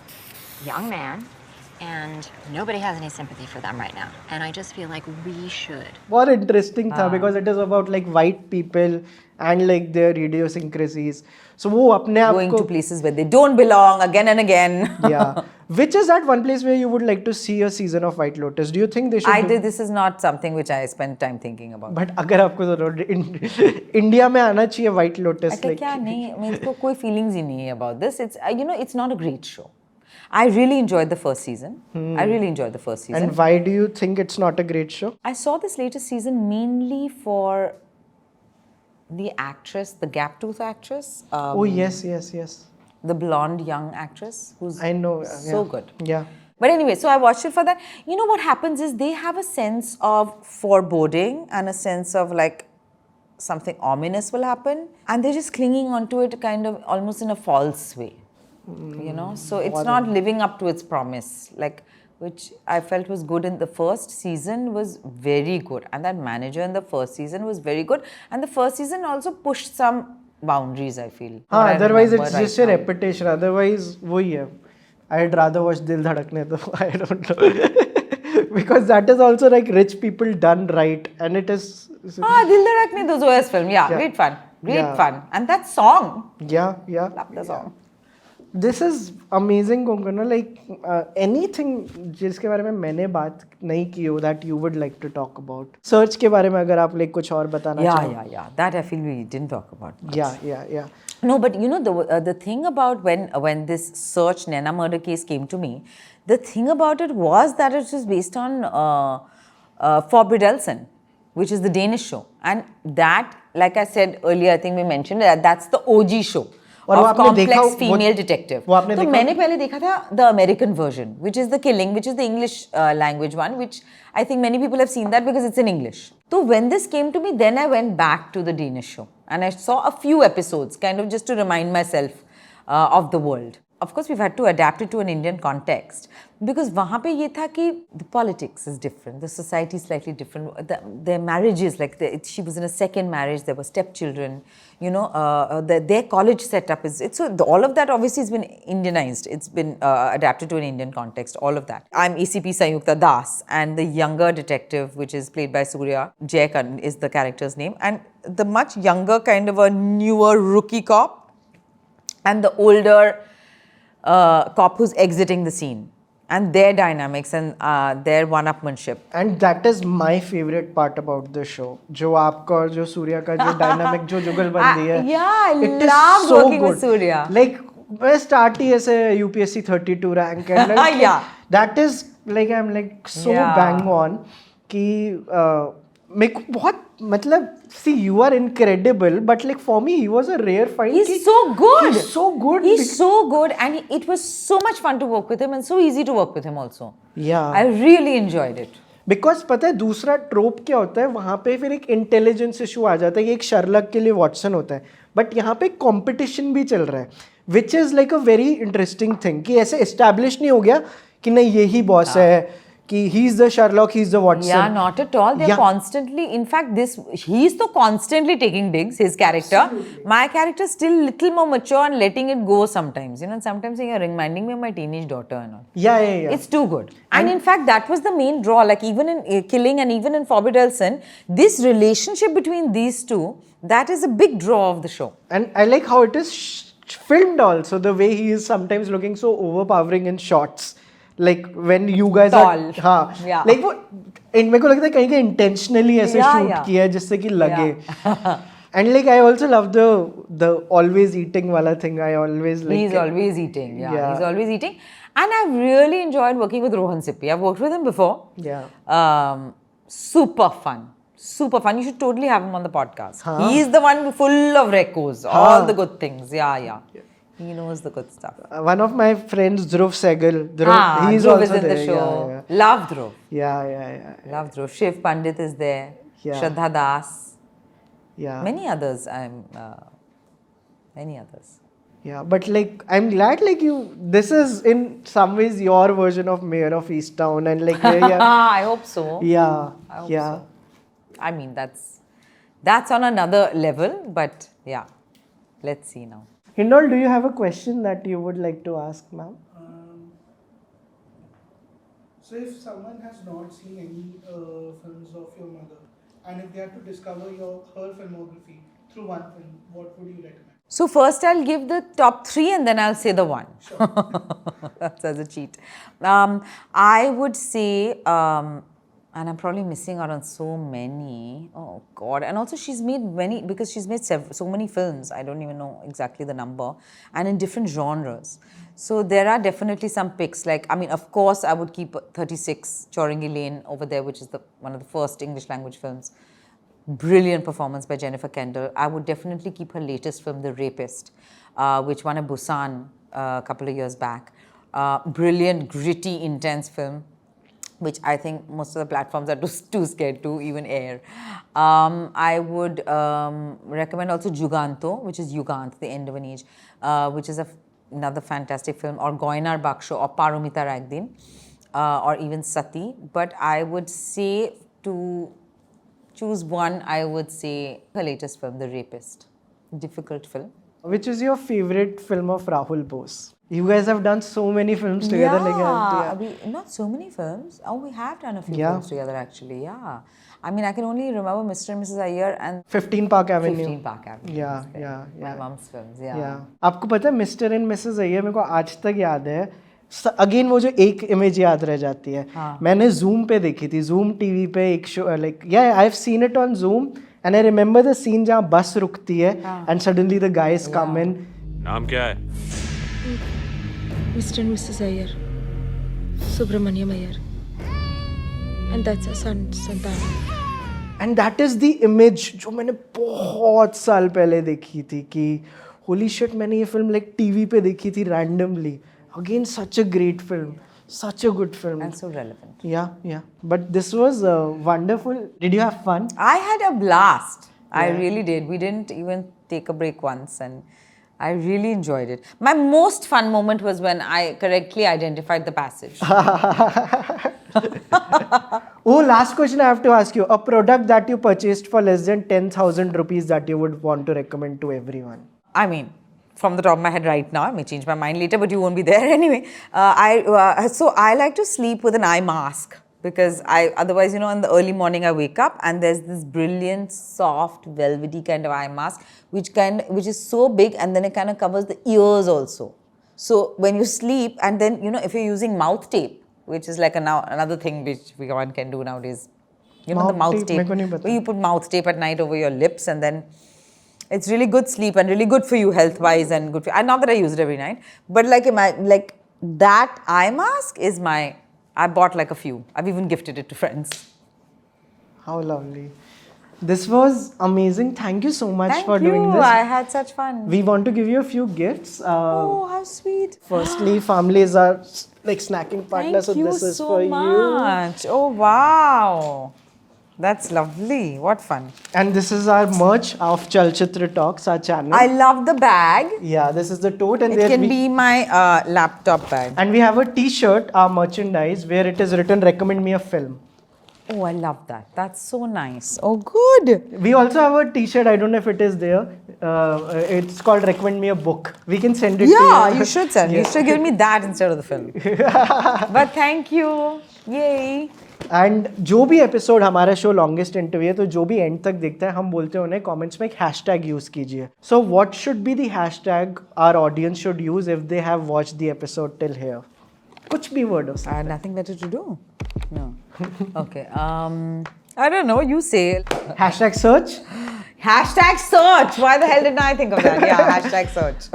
young man. And nobody has any sympathy for them right now. And I just feel like we should. More interesting tha, because it is about like white people and like their idiosyncrasies. So wo apne aap going to places where they don't belong again and again. Yeah. Which is that one place where you would like to see a season of White Lotus? Do you think they should This is not something which I spend time thinking about. But अगर आपको जरूर India में आना चाहिए White Lotus. like क्या नहीं, मेरे को कोई feelings ही नहीं है about this. It's you know, it's not a great show. I really enjoyed the first season. I really enjoyed the first season. And why do you think it's not a great show? I saw this latest season mainly for the actress, the gap-tooth actress. Oh, yes. The blonde young actress who's I know, so good. Yeah. But anyway, so I watched it for that. You know what happens is they have a sense of foreboding and a sense of like something ominous will happen. And they're just clinging onto it kind of almost in a false way. You know, so it's not living up to its promise, like, which I felt was good in the first season, was very good. And that manager in the first season was very good. And the first season also pushed some boundaries, I feel. Otherwise, it's just a repetition. Otherwise, wohi hai. I'd rather watch Dil Dhadakne Do. I don't know. Because that is also like rich people done right. And it is... Dil Dhadakne Do, Zoya's film. Yeah, great fun. Great fun. And that song. Yeah. Love the song. This is amazing, Konkona. Like anything जिसके बारे में मैंने बात नहीं की हो that you would like to talk about. Search के बारे में अगर आप like कुछ और बताना चाहो. Yeah. That I feel we didn't talk about. Yeah. No, but you know the thing about when this Search Naina murder case came to me, the thing about it was that it was based on Forbiddelsen, which is the Danish show, and that, like I said earlier, I think we mentioned that's the OG show. Of complex female detective. तो मैंने पहले देखा था the American version, which is the Killing, which is the English language one, which I think many people have seen that because it's in English. So when this came to me, then I went back to the Danish show and I saw a few episodes, kind of just to remind myself of the world. Of course, we've had to adapt it to an Indian context because वहाँ पे ये था कि the politics is different, the society is slightly different, their marriages, like she was in a second marriage, there were stepchildren, you know, their college setup is, so all of that obviously has been Indianized, it's been adapted to an Indian context, all of that. I'm ACP Sanyukta Das, and the younger detective, which is played by Surya, Jaikan is the character's name, and the much younger kind of a newer rookie cop, and the older cop who's exiting the scene, and their dynamics and their one-upmanship. And that is my favorite part about the show. जो आपका और जो सूर्या का जो dynamic जो जुगलबंदी है. Yeah, I it is love so working good. with Surya. Like मैं start ही ऐसे UPSC 32 rank and like Yeah. that is like I'm like so bang on कि मेरे को बहुत मतलब see you are incredible but like for me he was a rare find. He's so good. He's so good. He's so good, and it was so much fun to work with him and so easy to work with him also. Yeah. I really enjoyed it. Because पता है दूसरा ट्रोप क्या होता है वहाँ पे फिर एक इंटेलिजेंस इशू आ जाता है. ये एक शर्लक के लिए वॉटसन होता है बट यहाँ पे कंपटीशन भी चल रहा है which is like a very interesting thing कि ऐसे एस्टैब्लिश नहीं हो गया कि नहीं यही बॉस है कि he is the Sherlock, he is the Watson. Yeah, not at all. They're constantly, in fact, he's so constantly taking digs, his character. Absolutely. My character is still little more mature and letting it go sometimes. You know, sometimes you're reminding me of my teenage daughter and all. Yeah. It's too good. And in fact, that was the main draw. Like even in Killing and even in Forbid Elson, this relationship between these two, that is a big draw of the show. And I like how it is filmed also, the way he is sometimes looking so overpowering in shots. Like when you guys Tall. are हाँ like वो मेरे को लगता है कहीं intentionally ऐसे shoot किया है जिससे कि लगे. And like I also love the always eating wala thing. I always like he's always eating. Yeah, he's always eating. And I've really enjoyed working with Rohan Sippy. I've worked with him before. Yeah. Super fun. Super fun. You should totally have him on the podcast. He's the one full of recos, all the good things. Yeah. He knows the good stuff. One of my friends, Dhruv Sehgal, he's Dhruv also is in there. the show. Yeah. Love Dhruv. Yeah. Love Dhruv. Shiv Pandit is there. Yeah. Shraddha Das. Yeah. Many others. Many others. Yeah, but like I'm glad like this is in some ways your version of Mayor of Easttown and like I hope so. Yeah. I hope so. I mean that's on another level, but yeah. Let's see now. Hindol, do you have a question that you would like to ask, ma'am? So if someone has not seen any films of your mother and if they had to discover her filmography through one film, what would you recommend? So first I'll give the top 3 and then I'll say the 1. Sure. That's as a cheat. I would say, and I'm probably missing out on so many. Oh God. And also she's made many, because she's made so many films. I don't even know exactly the number. And in different genres. So there are definitely some picks. Like, I mean, of course, I would keep 36, Chowringhee Lane over there, which is one of the first English language films. Brilliant performance by Jennifer Kendall. I would definitely keep her latest film, The Rapist, which won a Busan a couple of years back. Brilliant, gritty, intense film, which I think most of the platforms are too scared to even air. I would recommend also Juganto, which is Yugant, The End of an Age, which is another fantastic film, or Goinar Baksho, or Paromita Ragdin, or even Sati. But I would say to choose one, I would say her latest film, The Rapist. Difficult film. Which is your favorite film of Rahul Bose? You guys have done so many films together. Not so many films. Oh, we have done a few films together actually, yeah. I mean, I can only remember Mr. and Mrs. Iyer and 15 Park Avenue. 15 Park Avenue. Yeah. My mom's films, yeah. आपको पता है Mr. and Mrs. Iyer मेरे को आज तक याद है. Again वो जो एक इमेज याद रह जाती है. मैंने Zoom पे देखी थी. Zoom TV पे एक show I've seen it on Zoom and I remember the scene जहाँ बस रुकती है and suddenly the guys come in. नाम क्या है? Mr. and Mrs. Iyer, Subramaniam Iyer, and that's a son, Santana. And that is the image जो मैंने बहुत साल पहले देखी थी कि holy shit मैंने ये film like TV पे देखी थी randomly. Again, such a great film, such a good film. And so relevant. Yeah. But this was wonderful. Did you have fun? I had a blast. I really did. We didn't even take a break once, and I really enjoyed it. My most fun moment was when I correctly identified the passage. Oh, last question I have to ask you. A product that you purchased for less than 10,000 rupees that you would want to recommend to everyone. I mean, from the top of my head right now, I may change my mind later, but you won't be there anyway. So I like to sleep with an eye mask because otherwise, in the early morning I wake up and there's this brilliant, soft, velvety kind of eye mask, which is so big, and then it kind of covers the ears also. So when you sleep, and then, if you're using mouth tape, which is like another thing which one can do nowadays. The mouth tape. Where you put mouth tape at night over your lips, and then it's really good sleep and really good for you health-wise and good for you. And not that I use it every night, but like that eye mask is I bought like a few. I've even gifted it to friends. How lovely. This was amazing. Thank you so much for doing this. I had such fun. We want to give you a few gifts. Oh, how sweet. Firstly, families are like snacking partners, so this is for you. Thank you so much. Oh, wow. That's lovely. What fun. And this is our merch of Chalchitra Talks, our channel. I love the bag. Yeah, this is the tote. And it can be my laptop bag. And we have a t-shirt, our merchandise, where it is written, recommend me a film. Oh, I love that. That's so nice. Oh, good. We also have a t-shirt. I don't know if it is there. It's called Recommend Me a Book. We can send it to you. Yeah, you should send. You should give me that instead of the film. But thank you. Yay. And जो भी episode हमारा show longest interview है, तो जो भी and तक देखता है, हम बोलते हैं उन्हें कमेंट्स में एक हैशटैग यूज कीजिए. So what should be the hashtag our audience should use if they have watched the episode till here? कुछ भी वर्ड हो सकता है. Nothing better to do. No. Okay. I don't know. You say. Hashtag search. Hashtag search. Why the hell didn't I think of that? Yeah. Hashtag search.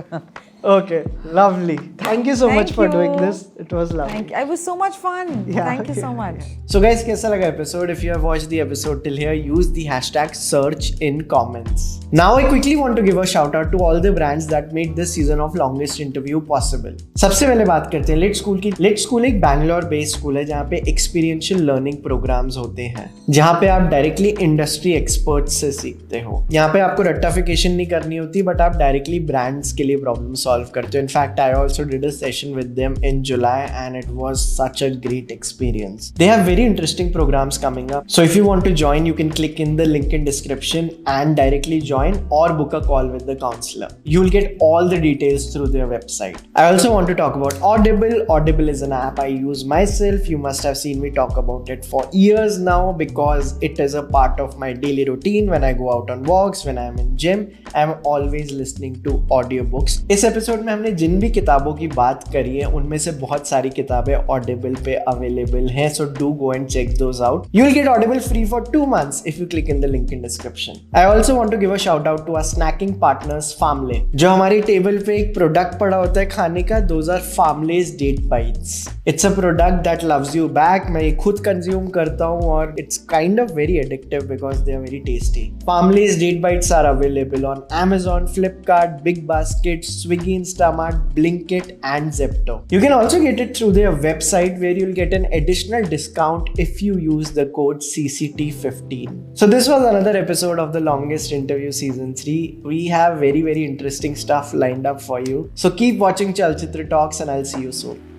Okay, lovely. Thank you so much for doing this. It was lovely. It was so much fun. Yeah, Thank you so much. So guys, कैसा लगा episode? If you have watched the episode till here, use the hashtag search in comments. Now I quickly want to give a shout out to all the brands that made this season of Longest Interview possible. सबसे पहले बात करते हैं late school की. Late school एक Bangalore based school है जहाँ पे एक्सपीरियंशियल लर्निंग प्रोग्राम्स होते हैं, जहाँ पे आप डायरेक्टली इंडस्ट्री एक्सपर्ट्स से सीखते हो. यहाँ पे आपको रट्टाफिकेशन नहीं करनी होती, बट आप डायरेक्टली ब्रांड्स के लिए प्रॉब्लम सॉल्व करते हो. In fact, I also did a session with them in July and it was such a great experience. They have very interesting programs coming up. So if you want to join, you can click in the link in description and directly join or book a call with the counselor. You will get all the details through their website. I also want to talk about Audible. Audible is an app I use myself. You must have seen me talk about it for years now because it is a part of my daily routine. When I go out on walks, when I'm in gym, I'm always listening to audiobooks. इस episode में हमने जिन भी किताबों की बात करी है, उनमें से बहुत सारी किताबें Audible पे अवेलेबल हैं. So do go and check those out. You will get Audible free for 2 months if you click in the link in description. I also want to give a shout out to our snacking partners Famle. जो हमारी table पे एक product पड़ा होता है खाने का, those are Famle's Date Bites. It's a product that loves you back. मैं ये खुद कंज्यूम करता हूँ और it's kind of very addictive because they are very tasty. Famle's Date Bites are available on Amazon, Flipkart, Big Basket, Swiggy, Instamart, Blinkit and Zepto. You can also get it through their website where you'll get an additional discount if you use the code CCT15. So this was another episode of The Longest Interview Season 3. We have very interesting stuff lined up for you. So keep watching Chalchitra Talks and I'll see you soon.